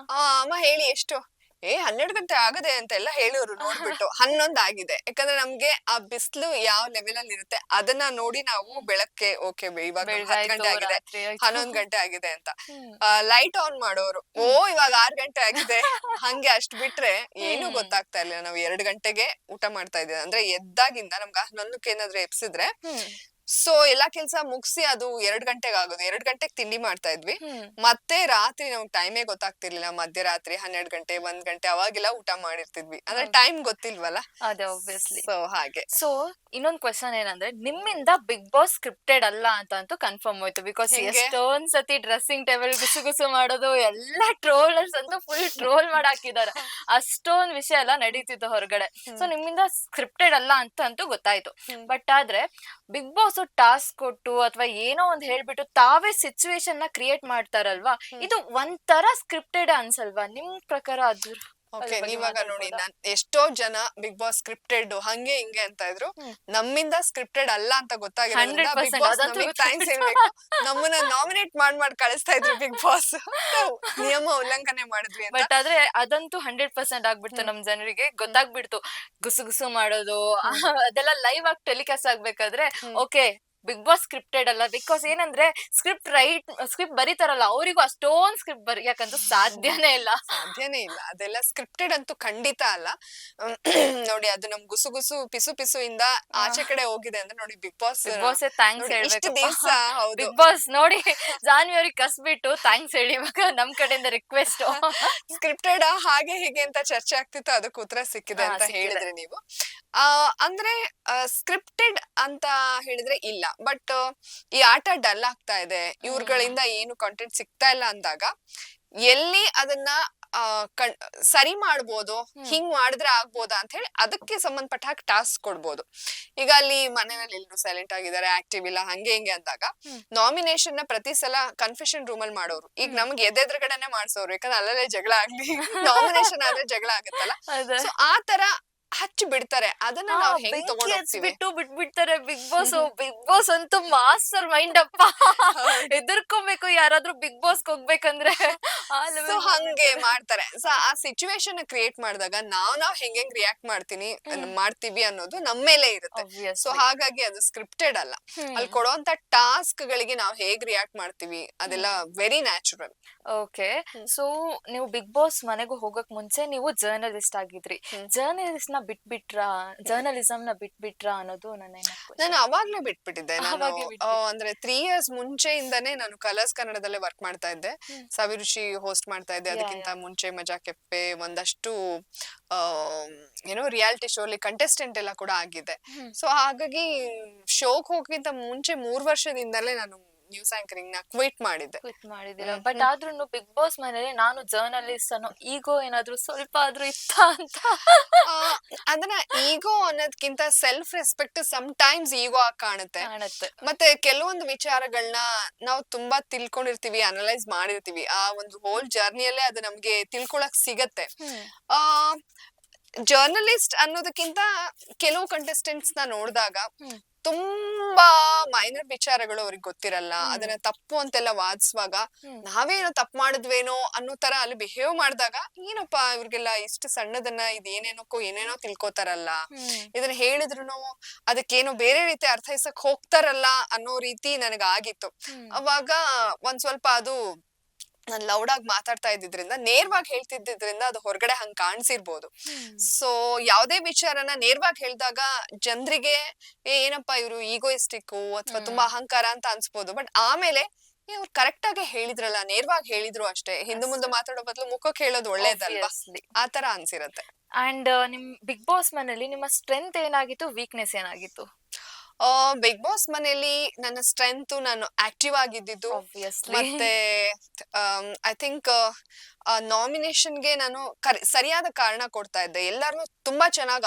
ಅಮ್ಮ ಹೇಳಿ ಎಷ್ಟು 12 ಗಂಟೆ ಆಗದೆ ಅಂತೆಲ್ಲ ಹೇಳೋರು ನೋಡ್ಬಿಟ್ಟು 11 ಆಗಿದೆ. ಯಾಕಂದ್ರೆ ನಮ್ಗೆ ಆ ಬಿಸ್ಲು ಯಾವ ಲೆವೆಲ್ ಅಲ್ಲಿ ಇರುತ್ತೆ ಅದನ್ನ ನೋಡಿ ನಾವು ಬೆಳಗ್ಗೆ ಓಕೆ ಇವಾಗ 10 ಗಂಟೆ ಆಗಿದೆ, 11 ಗಂಟೆ ಆಗಿದೆ ಅಂತ ಲೈಟ್ ಆನ್ ಮಾಡೋರು. ಇವಾಗ 6 ಗಂಟೆ ಆಗಿದೆ ಹಂಗೆ ಅಷ್ಟ್ ಬಿಟ್ರೆ ಏನು ಗೊತ್ತಾಗ್ತಾ ಇರ್ಲಿಲ್ಲ. ನಾವು 2 ಗಂಟೆಗೆ ಊಟ ಮಾಡ್ತಾ ಇದ್ದೀವಿ ಅಂದ್ರೆ ಎದ್ದಾಗಿಂದ ನಮ್ಗೆ 11ಕ್ಕೆ ಏನಾದ್ರು ಎಪ್ಸಿದ್ರೆ ಸೊ ಎಲ್ಲಾ ಕೆಲ್ಸ ಮುಗಿಸಿ ಅದು 2 ಗಂಟೆಗೆ ಆಗೋದು. 2 ಗಂಟೆಗೆ ತಿಂಡಿ ಮಾಡ್ತಾ ಇದ್ವಿ. ಮತ್ತೆ ರಾತ್ರಿ ನಮ್ಗೆ ಟೈಮೇ ಗೊತ್ತಾಗ್ತಿರ್ಲಿಲ್ಲ. ಮಧ್ಯರಾತ್ರಿ 12 ಗಂಟೆ 1 ಗಂಟೆ ಅವಾಗೆಲ್ಲ ಊಟ ಮಾಡಿರ್ತಿದ್ವಿ. ಅಂದ್ರೆ ಟೈಮ್ ಗೊತ್ತಿಲ್ವಲ್ಲ. ಅದೇ ಆಬ್ವಿಯಸ್ಲಿ. ಸೊ ಹಾಗೆ. ಸೊ ಇನ್ನೊಂದ್ ಕ್ವಶನ್ ಏನಂದ್ರೆ, ನಿಮ್ಮಿಂದ ಬಿಗ್ ಬಾಸ್ ಸ್ಕ್ರಿಪ್ಟೆಡ್ ಅಲ್ಲ ಅಂತ ಕನ್ಫರ್ಮ್ ಹೋಯ್ತು. ಬಿಕಾಸ್ ಎಷ್ಟೊಂದ್ ಸತಿ ಡ್ರೆಸ್ಸಿಂಗ್ ಟೇಬಲ್ ಗುಸು ಮಾಡೋದು ಎಲ್ಲಾ ಟ್ರೋಲರ್ಸ್ ಅಂತೂ ಫುಲ್ ಟ್ರೋಲ್ ಮಾಡಾಕಿದ್ದಾರೆ. ಅಷ್ಟೊಂದ್ ವಿಷಯ ಎಲ್ಲ ನಡೀತಿತ್ತು ಹೊರಗಡೆ. ಸೊ ನಿಮ್ಮಿಂದ ಸ್ಕ್ರಿಪ್ಟೆಡ್ ಅಲ್ಲ ಅಂತೂ ಗೊತ್ತಾಯ್ತು. ಬಟ್ ಆದ್ರೆ ಬಿಗ್ ಬಾಸ್ ಟಾಸ್ಕ್ ಕೊಟ್ಟು ಅಥವಾ ಏನೋ ಒಂದ್ ಹೇಳ್ಬಿಟ್ಟು ತಾವೇ ಸಿಚುವೇಶನ್ ನ ಕ್ರಿಯೇಟ್ ಮಾಡ್ತಾರಲ್ವಾ, ಇದು ಒಂಥರ ಸ್ಕ್ರಿಪ್ಟೆಡ್ ಅನ್ಸಲ್ವಾ ನಿಮ್ ಪ್ರಕಾರ? ಅದು ಓಕೆ, ನೀವಾಗ ನೋಡಿ ಎಷ್ಟೋ ಜನ ಬಿಗ್ ಬಾಸ್ ಸ್ಕ್ರಿಪ್ಟೆಡ್ ಹಂಗೆ ಹಿಂಗೆ ಅಂತ ಇದ್ರು. ನಮ್ಮಿಂದ ಸ್ಕ್ರಿಪ್ಟೆಡ್ ಅಲ್ಲ ಅಂತ ಗೊತ್ತಾಗಿರೋದ್ರಿಂದ 100% ಬಿಗ್ ಬಾಸ್ ಅದಂತೂ ನಮಗೆ ಥ್ಯಾಂಕ್ಸ್ ಹೇಳ್ಬೇಕು. ನಮ್ಮನ್ನ ನಾಮಿನೇಟ್ ಮಾಡಿ ಕಳಿಸ್ತಾ ಇದ್ರು ಬಿಗ್ ಬಾಸ್. ನಿಯಮ ಉಲ್ಲಂಘನೆ ಮಾಡಿದ್ವಿ ಅಂತ. ಬಟ್ ಆದ್ರೆ ಅದಂತೂ 100% ಆಗ್ಬಿಡ್ತು. ನಮ್ ಜನರಿಗೆ ಗೊತ್ತಾಗ್ಬಿಡ್ತು ಗುಸು ಮಾಡೋದು ಅದೆಲ್ಲ ಲೈವ್ ಆಗಿ ಟೆಲಿಕಾಸ್ಟ್ ಆಗ್ಬೇಕಾದ್ರೆ ಓಕೆ ಬಿಗ್ ಬಾಸ್ ಸ್ಕ್ರಿಪ್ಟೆಡ್ ಅಲ್ಲ. ಬಿಕಾಸ್ ಏನಂದ್ರೆ ಸ್ಕ್ರಿಪ್ಟ್ ಬರೀತಾರಲ್ಲ ಅವರಿಗೂ ಅಷ್ಟೊಂದ್ ಸ್ಕ್ರಿಪ್ಟ್ ಬರೆಯಕಂತೂ ಸಾಧ್ಯನೇ ಇಲ್ಲ. ಅದೆಲ್ಲ ಸ್ಕ್ರಿಪ್ಟೆಡ್ ಅಂತೂ ಖಂಡಿತ ಅಲ್ಲ. ನೋಡಿ ಅದು ನಮ್ ಗುಸು ಪಿಸು ಇಂದ ಆಚೆ ಕಡೆ ಹೋಗಿದೆ ಅಂದ್ರೆ ನೋಡಿ ಬಿಗ್ ಬಾಸ್ ಥ್ಯಾಂಕ್ಸ್ ಇಷ್ಟು ಹೇಳ್ಬೇಕು. ದಿವಸ. ಹೌದು, ಬಿಗ್ ಬಾಸ್ ನೋಡಿ ಜಾನ್ವಿ ಅವ್ರಿಗೆ ಕಸ್ಬಿಟ್ಟು ಥ್ಯಾಂಕ್ಸ್ ಹೇಳಿ ಇವಾಗ ನಮ್ ಕಡೆಯಿಂದ ರಿಕ್ವೆಸ್ಟ್. ಸ್ಕ್ರಿಪ್ಟೆಡ್ ಹಾಗೆ ಹೀಗೆ ಅಂತ ಚರ್ಚೆ ಆಗ್ತಿತ್ತು, ಅದಕ್ಕೆ ಉತ್ತರ ಸಿಕ್ಕಿದೆ ಅಂತ ಹೇಳಿದ್ರೆ ನೀವು. ಅಂದ್ರೆ ಸ್ಕ್ರಿಪ್ಟೆಡ್ ಅಂತ ಹೇಳಿದ್ರೆ ಇಲ್ಲ. ಬಟ್ ಈ ಆಟ ಡಲ್ ಆಗ್ತಾ ಇದೆ, ಇವ್ರಗಳಿಂದ ಏನು ಕಂಟೆಂಟ್ ಸಿಗ್ತಾ ಇಲ್ಲ ಅಂದಾಗ ಎಲ್ಲಿ ಅದನ್ನ ಸರಿ ಮಾಡ್ಬೋದು, ಹಿಂಗ್ ಮಾಡಿದ್ರೆ ಆಗ್ಬೋದಾ ಅಂತ ಹೇಳಿ ಅದಕ್ಕೆ ಸಂಬಂಧಪಟ್ಟ ಹಾಗೆ ಟಾಸ್ಕ್ ಕೊಡ್ಬೋದು. ಈಗ ಅಲ್ಲಿ ಮನೆಯಲ್ಲಿ ಎಲ್ರು ಸೈಲೆಂಟ್ ಆಗಿದ್ದಾರೆ, ಆಕ್ಟಿವ್ ಇಲ್ಲ, ಹಂಗೆ ಹಿಂಗೆ ಅಂದಾಗ ನಾಮಿನೇಷನ್ ನ ಪ್ರತಿ ಸಲ ಕನ್ಫೆಷನ್ ರೂಮ್ ಅಲ್ಲಿ ಮಾಡೋರು ಈಗ ನಮ್ಗೆ ಎದೆದ್ರಗಡೆನೆ ಮಾಡ್ಸೋರು. ಯಾಕಂದ್ರೆ ಅಲ್ಲೇ ಜಗಳ ಆಗ್ಲಿ, ನಾಮಿನೇಷನ್ ಆದ್ರೆ ಜಗಳ ಆಗತ್ತಲ್ಲ. ಸೊ ಆ ತರ ಹಚ್ಚಿ ಬಿಡ್ತಾರೆ. ಅದನ್ನ ನಾವು ಹೆಂಗ್ ತಗೊಂಡ್ ಹೋಗ್ತೀವಿ? ಬಿಟ್ಬಿಡ್ತಾರೆ ಬಿಗ್ ಬಾಸ್ ಅಂತೂ ಮಾಸ್ಟರ್ ಮೈಂಡ್ ಅಪ್ಪ. ಎದುರ್ಕೋಬೇಕು ಯಾರಾದ್ರೂ ಬಿಗ್ ಬಾಸ್ ಹೋಗ್ಬೇಕಂದ್ರೆ. ಸೊ ಹಂಗೆ ಮಾಡ್ತಾರೆ. ಸೊ ಆ ಸಿಚುವೇಶನ್ ಕ್ರಿಯೇಟ್ ಮಾಡಿದಾಗ ನಾವ್ ಹೆಂಗ್ ರಿಯಾಕ್ಟ್ ಮಾಡ್ತೀವಿ ಅನ್ನೋದು ನಮ್ಮ ಮೇಲೆ ಇರುತ್ತೆ. ಸೊ ಹಾಗಾಗಿ ಅದು ಸ್ಕ್ರಿಪ್ಟೆಡ್ ಅಲ್ಲ. ಅಲ್ಲಿ ಕೊಡುವಂತ ಟಾಸ್ಕ್ ಗಳಿಗೆ ನಾವ್ ಹೇಗ್ ರಿಯಾಕ್ಟ್ ಮಾಡ್ತೀವಿ ಅದೆಲ್ಲ ವೆರಿ ನ್ಯಾಚುರಲ್. ಓಕೆ, ಸೊ ನೀವು ಬಿಗ್ ಬಾಸ್ ಮನೆಗೂ ಹೋಗಕ್ ಮುಂಚೆ ನೀವು ಜರ್ನಲಿಸ್ಟ್ ಆಗಿದ್ರಿ. ಜರ್ನಲಿಸ್ಟ್ ನ ಜರ್ನಲಿಸಂ ನ ಬಿಟ್ಬಿಟ್ರಾ ಅನ್ನೋದು ನಾನು ಅವಾಗ್ಲೇ ಬಿಟ್ಬಿಟ್ಟಿದ್ದೆ. ನಾನು ಅಂದ್ರೆ 3 years ಮುಂಚೆಯಿಂದಾನೇ ನಾನು ಕಲರ್ಸ್ ಕನ್ನಡದಲ್ಲೇ ವರ್ಕ್ ಮಾಡ್ತಾ ಇದ್ದೆ. ಸವಿರುಚಿ ಹೋಸ್ಟ್ ಮಾಡ್ತಾ ಇದ್ದೆ. ಅದಕ್ಕಿಂತ ಮುಂಚೆ ಮಜಾ ಕೆಪ್ಪೆ ಒಂದಷ್ಟು ಏನೋ ರಿಯಾಲಿಟಿ ಶೋ ಅಲ್ಲಿ ಕಂಟೆಸ್ಟೆಂಟ್ ಎಲ್ಲ ಕೂಡ ಆಗಿದೆ. ಸೊ ಹಾಗಾಗಿ ಶೋಕ್ ಹೋಗಕ್ಕಿಂತ ಮುಂಚೆ 3 ವರ್ಷದಿಂದಲೇ ನಾನು ನ್ಯೂಸ್ ಆಂಕರಿಂಗ್ ನ ಕ್ವಿಟ್ ಮಾಡಿದ್ದೆ. ಕ್ವಿಟ್ ಮಾಡಿದೀರಾ. ಬಟ್ ಆದ್ರೂ ಬಿಗ್ ಬಾಸ್ ಮನೇಲಿ ನಾನು ಜರ್ನಲಿಸ್ಟ್ ಅನ್ನೋ ಈಗೋ ಏನಾದ್ರು ಸ್ವಲ್ಪ ಆದ್ರೂ ಇತ್ತ ಅಂತ? ಆ, ಅದನ್ನ ಈಗೋ ಅನ್ನೋದ್ಕಿಂತ ಸೆಲ್ಫ್ ರೆಸ್ಪೆಕ್ಟ್ ಸಮ್ ಟೈಮ್ಸ್ ಈಗೋ ಆಗಿ ಕಾಣುತ್ತೆ. ಕಾಣುತ್ತೆ. ಮತ್ತೆ ಕೆಲವೊಂದು ವಿಚಾರಗಳನ್ನ ನಾವು ತುಂಬಾ ತಿಳ್ಕೊಂಡಿರ್ತೀವಿ, ಅನಲೈಸ್ ಮಾಡಿರ್ತೀವಿ, ಆ ಒಂದು ಹೋಲ್ ಜರ್ನಿಯಲ್ಲೇ ಅದು ನಮ್ಗೆ ತಿಳ್ಕೊಳಕ್ ಸಿಗತ್ತೆ. ಆ ಜರ್ನಲಿಸ್ಟ್ ಅನ್ನೋದಕ್ಕಿಂತ ಕೆಲವು ಕಂಟೆಸ್ಟೆಂಟ್ಸ್ ನ ನೋಡಿದಾಗ ತುಂಬಾ ಮೈನರ್ ವಿಚಾರಗಳು ಅವ್ರಿಗೆ ಗೊತ್ತಿರಲ್ಲ, ಅದನ್ನ ತಪ್ಪು ಅಂತೆಲ್ಲ ವಾದಿಸುವಾಗ ನಾವೇನೋ ತಪ್ಪು ಮಾಡಿದ್ವೇನೋ ಅನ್ನೋ ತರ ಅಲ್ಲಿ ಬಿಹೇವ್ ಮಾಡಿದಾಗ ಏನಪ್ಪಾ ಇವ್ರಿಗೆಲ್ಲ ಇಷ್ಟು ಸಣ್ಣದನ್ನ ಇದೇನೇನೋಕ್ಕೋ ಏನೇನೋ ತಿಳ್ಕೊತಾರಲ್ಲ, ಇದನ್ನ ಹೇಳಿದ್ರು ಅದಕ್ಕೇನೋ ಬೇರೆ ರೀತಿ ಅರ್ಥೈಸಕ್ ಹೋಗ್ತಾರಲ್ಲ ಅನ್ನೋ ರೀತಿ ನನಗಾಗಿತ್ತು. ಅವಾಗ ಒಂದ್ ಸ್ವಲ್ಪ ಅದು ನಾನ್ ಲೌಡ್ ಆಗಿ ಮಾತಾಡ್ತಾ ಇದ್ದಿದ್ರಿಂದ, ನೇರವಾಗಿ ಹೇಳ್ತಿದ್ದಿದ್ರಿಂದ ಅದು ಹೊರಗಡೆ ಹಂಗ್ ಕಾಣಿಸಿರ್ಬೋದು. ಸೊ ಯಾವ್ದೇ ವಿಚಾರನ ನೇರವಾಗಿ ಹೇಳ್ದಾಗ ಜನರಿಗೆ ಏನಪ್ಪಾ ಇವ್ರು ಈಗೋಯಿಸ್ಟಿಕ್ ಅಥವಾ ತುಂಬಾ ಅಹಂಕಾರ ಅಂತ ಅನ್ಸ್ಬೋದು. ಬಟ್ ಆಮೇಲೆ ಇವ್ರು ಕರೆಕ್ಟ್ ಆಗಿ ಹೇಳಿದ್ರಲ್ಲ, ನೇರವಾಗಿ ಹೇಳಿದ್ರು ಅಷ್ಟೇ, ಹಿಂದೆ ಮುಂದೆ ಮಾತಾಡೋ ಬದಲು ಮುಖಕ್ಕೆ ಹೇಳೋದು ಒಳ್ಳೇದಲ್ವಾ, ಆತರ ಅನ್ಸಿರತ್ತೆ. ಅಂಡ್ ನಿಮ್ ಬಿಗ್ ಬಾಸ್ ಮನೇಲಿ ನಿಮ್ಮ ಸ್ಟ್ರೆಂತ್ ಏನಾಗಿತ್ತು, ವೀಕ್ನೆಸ್ ಏನಾಗಿತ್ತು? ಬಿಗ್ ಬಾಸ್ ಮನೇಲಿ ನನ್ನ ಸ್ಟ್ರೆಂತ್ ನಾನು ಆಕ್ಟಿವ್ ಆಗಿದ್ದು, ಮತ್ತೆ ಐ ಥಿಂಕ್ ನಾಮಿನೇಷನ್ಗೆ ನಾನು ಸರಿಯಾದ ಕಾರಣ ಕೊಡ್ತಾ ಇದ್ದೆ, ಎಲ್ಲಾರು ತುಂಬಾ ಚೆನ್ನಾಗಿ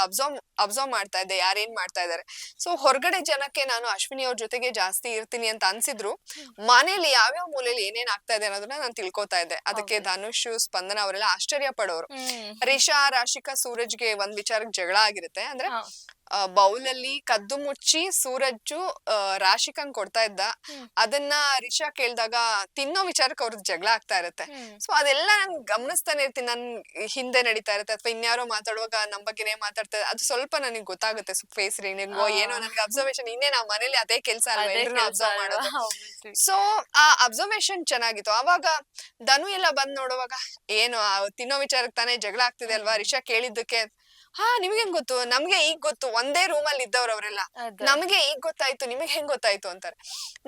ಅಬ್ಸರ್ವ್ ಮಾಡ್ತಾ ಇದ್ದೆ ಯಾರೇನ್ ಮಾಡ್ತಾ ಇದಾರೆ. ಸೊ ಹೊರಗಡೆ ಜನಕ್ಕೆ ನಾನು ಅಶ್ವಿನಿ ಅವ್ರ ಜೊತೆಗೆ ಜಾಸ್ತಿ ಇರ್ತೀನಿ ಅಂತ ಅನ್ಸಿದ್ರು, ಮನೇಲಿ ಯಾವ್ಯಾವ ಮೂಲೆಯಲ್ಲಿ ಏನೇನ್ ಆಗ್ತಾ ಇದೆ ಅನ್ನೋದನ್ನ ನಾನು ತಿಳ್ಕೊತಾ ಇದ್ದೆ. ಅದಕ್ಕೆ ಧನುಷ್, ಸ್ಪಂದನ ಅವರೆಲ್ಲ ಆಶ್ಚರ್ಯ ಪಡೋರು. ರಿಷಾ, ರಾಶಿಕಾ, ಸೂರಜ್ಗೆ ಒಂದ್ ವಿಚಾರಕ್ಕೆ ಜಗಳ ಆಗಿರುತ್ತೆ. ಅಂದ್ರೆ ಬೌಲಲ್ಲಿ ಕದ್ದು ಮುಚ್ಚಿ ಸೂರಜ್ಜು ರಾಶಿಕಂಗ್ ಕೊಡ್ತಾ ಇದ್ದ, ಅದನ್ನ ರಿಷಾ ಕೇಳ್ದಾಗ ತಿನ್ನೋ ವಿಚಾರಕ್ಕೆ ಅವ್ರದ್ದು ಜಗಳ ಆಗ್ತಾ ಇರುತ್ತೆ. ಸೊ ಅದೆಲ್ಲ ನಾನ್ ಗಮನಿಸ್ತಾನೆ ಇರ್ತೀನಿ, ನನ್ ಹಿಂದೆ ನಡೀತಾ ಇರುತ್ತೆ ಅಥವಾ ಇನ್ಯಾರೋ ಮಾತಾಡುವಾಗ ನಮ್ ಬಗ್ಗೆನೇ ಮಾತಾಡ್ತಾ ಅದು ಸ್ವಲ್ಪ ನನಗೆ ಗೊತ್ತಾಗುತ್ತೆ, ಫೇಸ್ ರೀಡಿಂಗ್ ಏನೋ ನನ್ಗೆ ಅಬ್ಸರ್ವೇಷನ್. ಇನ್ನೇ ನಾವ್ ಮನೇಲಿ ಅದೇ ಕೆಲ್ಸ ಅಲ್ವಾ, ಎಲ್ರು ಅಬ್ಸರ್ವ್ ಮಾಡೋದು. ಸೊ ಆ ಅಬ್ಸರ್ವೇಷನ್ ಚೆನ್ನಾಗಿತ್ತು. ಅವಾಗ ಧನು ಎಲ್ಲ ಬಂದ್ ನೋಡುವಾಗ ಏನು ತಿನ್ನೋ ವಿಚಾರಕ್ಕೆ ತಾನೇ ಜಗಳ ಆಗ್ತಿದೆ ಅಲ್ವಾ, ರಿಷಾ ಕೇಳಿದ್ದಕ್ಕೆ ನಿಮ್ಗೆ ಹೆಂಗ್ ಗೊತ್ತು, ನಮ್ಗೆ ಈಗ ಗೊತ್ತು, ಒಂದೇ ರೂಮ್ ಅಲ್ಲಿ ಇದ್ದವ್ರು ಅವರೆಲ್ಲ, ನಮ್ಗೆ ಈಗ ಗೊತ್ತಾಯ್ತು, ನಿಮಗ್ ಹೆಂಗ್ ಗೊತ್ತಾಯ್ತು ಅಂತಾರೆ.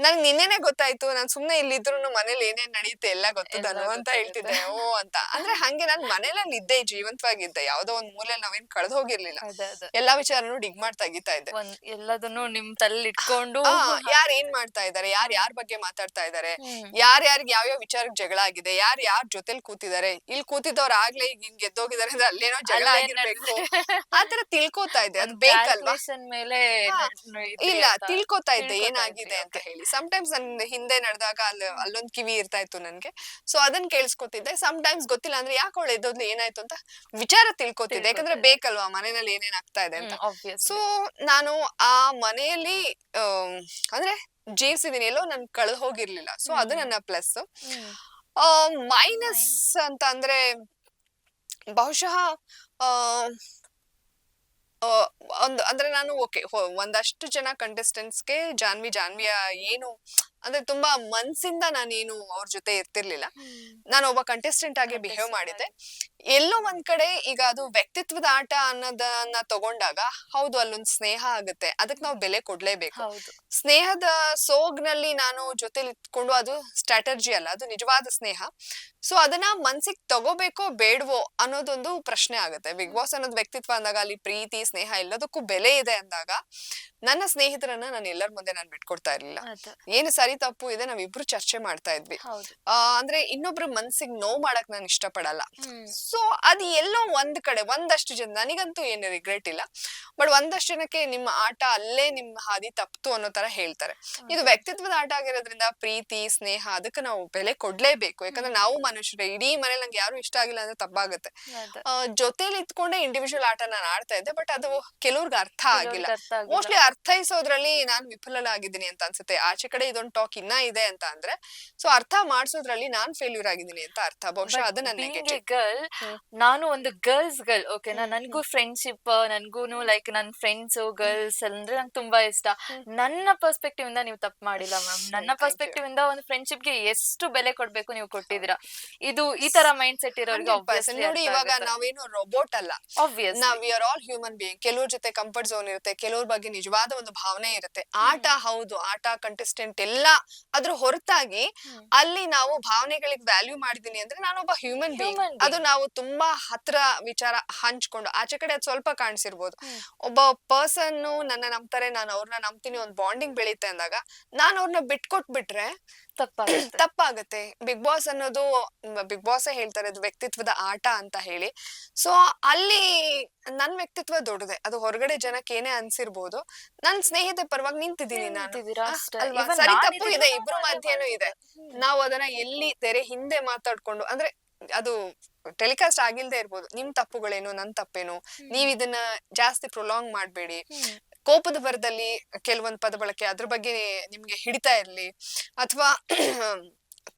ನನ್ಗೆ ನಿನ್ನೆನೆ ಗೊತ್ತಾಯ್ತು, ನಾನ್ ಸುಮ್ನೆ ಇಲ್ಲಿದ್ರು ಮನೇಲಿ ಏನೇನ್ ನಡೆಯುತ್ತೆ ಎಲ್ಲ ಗೊತ್ತು ಧನು ಅಂತ ಹೇಳ್ತಿದ್ದೆ. ಓ ಅಂತ ಅಂದ್ರೆ ಹಂಗೆ ನಾನ್ ಮನೇಲಿ ಇದ್ದೆ, ಜೀವಂತವಾಗಿದ್ದೆ, ಯಾವ್ದೋ ಒಂದ್ ಮೂಲೆಯಲ್ಲಿ ನಾವೇನ್ ಕಳ್ದ್ ಹೋಗಿರ್ಲಿಲ್ಲ, ಎಲ್ಲಾ ವಿಚಾರನು ಡಿಗ್ ಮಾಡಿ ತೆಗಿತಾ ಇದ್ದೆ. ಎಲ್ಲದನ್ನು ನಿಮ್ ತಲೆಯಲ್ಲಿ ಇಟ್ಕೊಂಡು ಯಾರ್ ಏನ್ ಮಾಡ್ತಾ ಇದಾರೆ, ಯಾರ್ ಬಗ್ಗೆ ಮಾತಾಡ್ತಾ ಇದಾರೆ, ಯಾರ್ಯಾರಿಗೆ ಯಾವ್ಯಾವ ವಿಚಾರಕ್ಕೆ ಜಗಳ ಆಗಿದೆ, ಯಾರ್ ಜೊತೆಲಿ ಕೂತಿದ್ದಾರೆ, ಇಲ್ಲಿ ಕೂತಿದ್ದವ್ರು ಆಗ್ಲೇ ಈಗ ಹಿಂಗ್ ಗೆದ್ದೋಗಿದಾರೆ ಅಂದ್ರೆ ಅಲ್ಲೇನೋ ಜಗಳ ಆಗಿರ್ಬೇಕು, ಆತರ ತಿಳ್ಕೊತಾ ಇದ್ದೆ. ಅದು ಬೇಕಲ್ವಾ, ಇಲ್ಲ ತಿಳ್ಕೊತಾ ಇದ್ದೆ ಏನಾಗಿದೆ ಅಂತ ಹೇಳಿ. ಟೈಮ್ಸ್ ನನ್ ಹಿಂದೆ ನಡೆದಾಗ ಅಲ್ಲೊಂದ್ ಕಿವಿ ಇರ್ತಾ ಇತ್ತು ನನ್ಗೆ, ಸೊ ಅದನ್ನ ಕೇಳಿಸ್ಕೊತಿದ್ದೆ. ಟೈಮ್ಸ್ ಗೊತ್ತಿಲ್ಲ ಅಂದ್ರೆ ಯಾಕೆ ಅವಳು ಎದ್ದೋದ್ಲು, ಏನಾಯ್ತು ಅಂತ ವಿಚಾರ ತಿಳ್ಕೊತಿದ್ದೆ, ಯಾಕಂದ್ರೆ ಬೇಕಲ್ವಾ ಮನೆಯಲ್ಲಿ ಏನೇನ್ ಆಗ್ತಾ ಇದೆ ಅಂತ. ಸೊ ನಾನು ಆ ಮನೆಯಲ್ಲಿ ಅಂದ್ರೆ ಜೀವಿಸಿದೀನಿ, ಎಲ್ಲೋ ನನ್ ಕಳೆದು ಹೋಗಿರ್ಲಿಲ್ಲ. ಸೊ ಅದು ನನ್ನ ಪ್ಲಸ್. ಮೈನಸ್ ಅಂತ ಅಂದ್ರೆ ಬಹುಶಃ ಅಂದ್ರೆ ನಾನು ಒಂದಷ್ಟು ಜನ ಕಂಟೆಸ್ಟೆಂಟ್ಸ್ಗೆ ಜಾನ್ವಿಯ ಏನು ಅಂದ್ರೆ ತುಂಬಾ ಮನ್ಸಿಂದ ನಾನೇನು ಅವ್ರ ಜೊತೆ ಇರ್ತಿರ್ಲಿಲ್ಲ. ನಾನು ಒಬ್ಬ ಕಂಟೆಸ್ಟೆಂಟ್ ಆಗಿ ಬಿಹೇವ್ ಮಾಡಿದ್ದೆ. ಎಲ್ಲೋ ಒಂದ್ ಕಡೆ ಈಗ ಅದು ವ್ಯಕ್ತಿತ್ವದ ಆಟ ಅನ್ನೋದನ್ನ ತಗೊಂಡಾಗ ಹೌದು ಅಲ್ಲೊಂದ್ ಸ್ನೇಹ ಆಗುತ್ತೆ, ಅದಕ್ ನಾವು ಬೆಲೆ ಕೊಡ್ಲೇಬೇಕು. ಸ್ನೇಹದ ಸೋಗ್ನಲ್ಲಿ ನಾನು ಜೊತೆಲಿ ಇಟ್ಕೊಂಡು ಅದು ಸ್ಟ್ರಾಟಜಿ ಅಲ್ಲ, ಅದು ನಿಜವಾದ ಸ್ನೇಹ. ಸೊ ಅದನ್ನ ಮನ್ಸಿಗೆ ತಗೋಬೇಕೋ ಬೇಡವೋ ಅನ್ನೋದೊಂದು ಪ್ರಶ್ನೆ ಆಗುತ್ತೆ. ಬಿಗ್ ಬಾಸ್ ಅನ್ನೋದು ವ್ಯಕ್ತಿತ್ವ ಅಂದಾಗ ಅಲ್ಲಿ ಪ್ರೀತಿ ಸ್ನೇಹ ಎಲ್ಲದಕ್ಕೂ ಬೆಲೆ ಇದೆ ಅಂದಾಗ ನನ್ನ ಸ್ನೇಹಿತರನ್ನ ನಾನು ಎಲ್ಲರ ಮುಂದೆ ನಾನು ಬಿಟ್ಕೊಡ್ತಾ ಇರ್ಲಿಲ್ಲ. ಏನು ಸರಿ ತಪ್ಪು ಇದೆ ನಾವಿಬ್ರು ಚರ್ಚೆ ಮಾಡ್ತಾ ಇದ್ವಿ. ಅಂದ್ರೆ ಇನ್ನೊಬ್ರ ಮನ್ಸಿಗೆ ನೋವು ಮಾಡಕ್ ನಾನು ಇಷ್ಟಪಡಲ್ಲ. ಸೊ ಅದು ಎಲ್ಲೋ ಒಂದ್ ಕಡೆ ಒಂದಷ್ಟು ಜನ, ನನಗಂತೂ ಏನು ರಿಗ್ರೆಟ್ ಇಲ್ಲ, ಬಟ್ ಒಂದಷ್ಟು ಜನಕ್ಕೆ ನಿಮ್ಮ ಆಟ ಅಲ್ಲೇ ನಿಮ್ಮ ಹಾದಿ ತಪ್ತು ಅನ್ನೋ ತರ ಹೇಳ್ತಾರೆ. ಇದು ವ್ಯಕ್ತಿತ್ವದ ಆಟ ಆಗಿರೋದ್ರಿಂದ ಪ್ರೀತಿ ಸ್ನೇಹ ಅದಕ್ಕೆ ನಾವು ಬೆಲೆ ಕೊಡ್ಲೇಬೇಕು, ಯಾಕಂದ್ರೆ ನಾವು ಮನುಷ್ಯರೇ. ಇಡೀ ಮನೇಲಿ ನಂಗೆ ಯಾರು ಇಷ್ಟ ಆಗಿಲ್ಲ ಅಂದ್ರೆ ತಪ್ಪಾಗುತ್ತೆ. ಜೊತೆಲಿ ಇತ್ಕೊಂಡೆ ಇಂಡಿವಿಜುವಲ್ ಆಟ ನಾನು ಆಡ್ತಾ ಇದ್ದೆ, ಬಟ್ ಅದು ಕೆಲವ್ರಿಗೆ ಅರ್ಥ ಆಗಿಲ್ಲ. ಮೋಸ್ಟ್ಲಿ ಅರ್ಥೈಸೋದ್ರಲ್ಲಿ ನಾನು ವಿಫಲನಾಗಿದ್ದೀನಿ ಅಂತ ಅನ್ಸುತ್ತೆ. ಆಚೆ ಕಡೆ ಇದೊಂದು ಟಾಕ್ ಇನ್ನ ಇದೆ ಅಂತ ಅಂದ್ರೆ, ಸೊ ಅರ್ಥ ಮಾಡ್ಸೋದ್ರಲ್ಲಿ ನಾನ್ ಫೇಲ್ಯೂರ್ ಆಗಿದ್ದೀನಿ ಅಂತ ಅರ್ಥ. ಬಹುಶಃ ಅದು ನನ್ನ ಗರ್ಲ್, ನಾನು ಒಂದು ಗರ್ಲ್ಸ್ ಓಕೆನಾ, ನನ್ಗೂ ಫ್ರೆಂಡ್ಶಿಪ್, ನನ್ಗೂನು ಲೈಕ್ ನನ್ ಫ್ರೆಂಡ್ಸ್ ಗರ್ಲ್ಸ್ ಅಂದ್ರೆ ನಂಗೆ ತುಂಬಾ ಇಷ್ಟ. ನನ್ನ ಪರ್ಸ್ಪೆಕ್ಟಿವ್ ಇಂದ ನೀವು ತಪ್ಪು ಮಾಡಿಲ್ಲ ಮ್ಯಾಮ್. ನನ್ನ ಪರ್ಸ್ಪೆಕ್ಟಿವ್ ಇಂದ ಒಂದು ಫ್ರೆಂಡ್ಶಿಪ್ ಗೆ ಎಷ್ಟು ಬೆಲೆ ಕೊಡ್ಬೇಕು ನೀವು ಕೊಟ್ಟಿದ್ದೀರಾ. ಇದು ಈ ತರ ಮೈಂಡ್ ಸೆಟ್ ಇರೋರಿಗೆ ನೋಡಿ, ಇವಾಗ ನಾವೇನು ರೋಬೋಟ್ ಅಲ್ಲ, ನಾವ್ we are all human being. ಕೆಲವ್ರ ಜೊತೆ ಕಂಫರ್ಟ್ ಝೋನ್ ಇರುತ್ತೆ, ಕೆಲವ್ರ ಬಗ್ಗೆ ನಿಜವಾದ ಒಂದು ಭಾವನೆ ಇರುತ್ತೆ. ಆಟ ಹೌದು, ಆಟ ಕಂಟೆಸ್ಟೆಂಟ್ ಎಲ್ಲ ಅದ್ರ ಹೊರತಾಗಿ ಅಲ್ಲಿ ನಾವು ಭಾವನೆಗಳಿಗೆ ವ್ಯಾಲ್ಯೂ ಮಾಡಿದೀನಿ ಅಂದ್ರೆ ನಾನೊಬ್ಬ ಹ್ಯೂಮನ್ ಬೀಯಿಂಗ್. Human ಅದು ನಾವು ತುಂಬಾ ಹತ್ರ ವಿಚಾರ ಹಂಚ್ಕೊಂಡು ಆಚೆ ಕಡೆ ಅದ್ ಸ್ವಲ್ಪ ಕಾಣಿಸಿರ್ಬೋದು. ಒಬ್ಬ ಪರ್ಸನ್ ನನ್ನ ನಂಬ್ತಾರೆ, ನಾನು ಅವ್ರನ್ನ ನಂಬ್ತೀನಿ, ಒಂದ್ ಬಾಂಡಿಂಗ್ ಬೆಳೀತೆ ಅಂದಾಗ ನಾನ್ ಅವ್ರನ್ನ ಬಿಟ್ಕೊಟ್ಬಿಟ್ರೆ ತಪ್ಪಾಗುತ್ತೆ. ತಪ್ಪಾಗತ್ತೆ. ಬಿಗ್ ಬಾಸ್ ಅನ್ನೋದು ಬಿಗ್ ಬಾಸ್ ಹೇಳ್ತಾರೆ ಅದು ವ್ಯಕ್ತಿತ್ವದ ಆಟ ಅಂತ ಹೇಳಿ. ಸೊ ಅಲ್ಲಿ ನನ್ ವ್ಯಕ್ತಿತ್ವ ದೊಡ್ಡದೆ, ಅದು ಹೊರಗಡೆ ಜನಕ್ಕೆ ಏನೇ ಅನ್ಸಿರ್ಬೋದು, ನನ್ ಸ್ನೇಹಿತೆ ಪರವಾಗಿ ನಿಂತಿದ್ದೀನಿ ನಾನು. ನಿಂತಿದ್ದೀರಾ ಅಷ್ಟೇ. ಅಲ್ವಾ? Even ಸರಿ ತಪ್ಪು ನಾನಿದ್ದೀನಿ, ಇದೆ, ನಾವು ಇಬ್ರು ಅದೇ ಮಧ್ಯೆನೂ ಇದೆ. ಮಾಡೋದು. ನಾವು ಅದನ್ನ ಎಲ್ಲಿ ತೆರೆ ಹಿಂದೆ ಮಾತಾಡ್ಕೊಂಡು, ಅಂದ್ರೆ ಅದು ಟೆಲಿಕಾಸ್ಟ್ ಆಗಿಲ್ದೇ ಇರ್ಬೋದು, ನಿಮ್ ತಪ್ಪುಗಳೇನು ನನ್ ತಪ್ಪೇನು, ನೀವ್ ಇದನ್ನ ಜಾಸ್ತಿ ಪ್ರೊಲಾಂಗ್ ಮಾಡ್ಬೇಡಿ, ಕೋಪದ ಭರದಲ್ಲಿ ಕೆಲವೊಂದ್ ಪದ ಬಳಕೆ ಅದ್ರ ಬಗ್ಗೆ ನಿಮ್ಗೆ ಹಿಡಿತಾ ಇರ್ಲಿ, ಅಥವಾ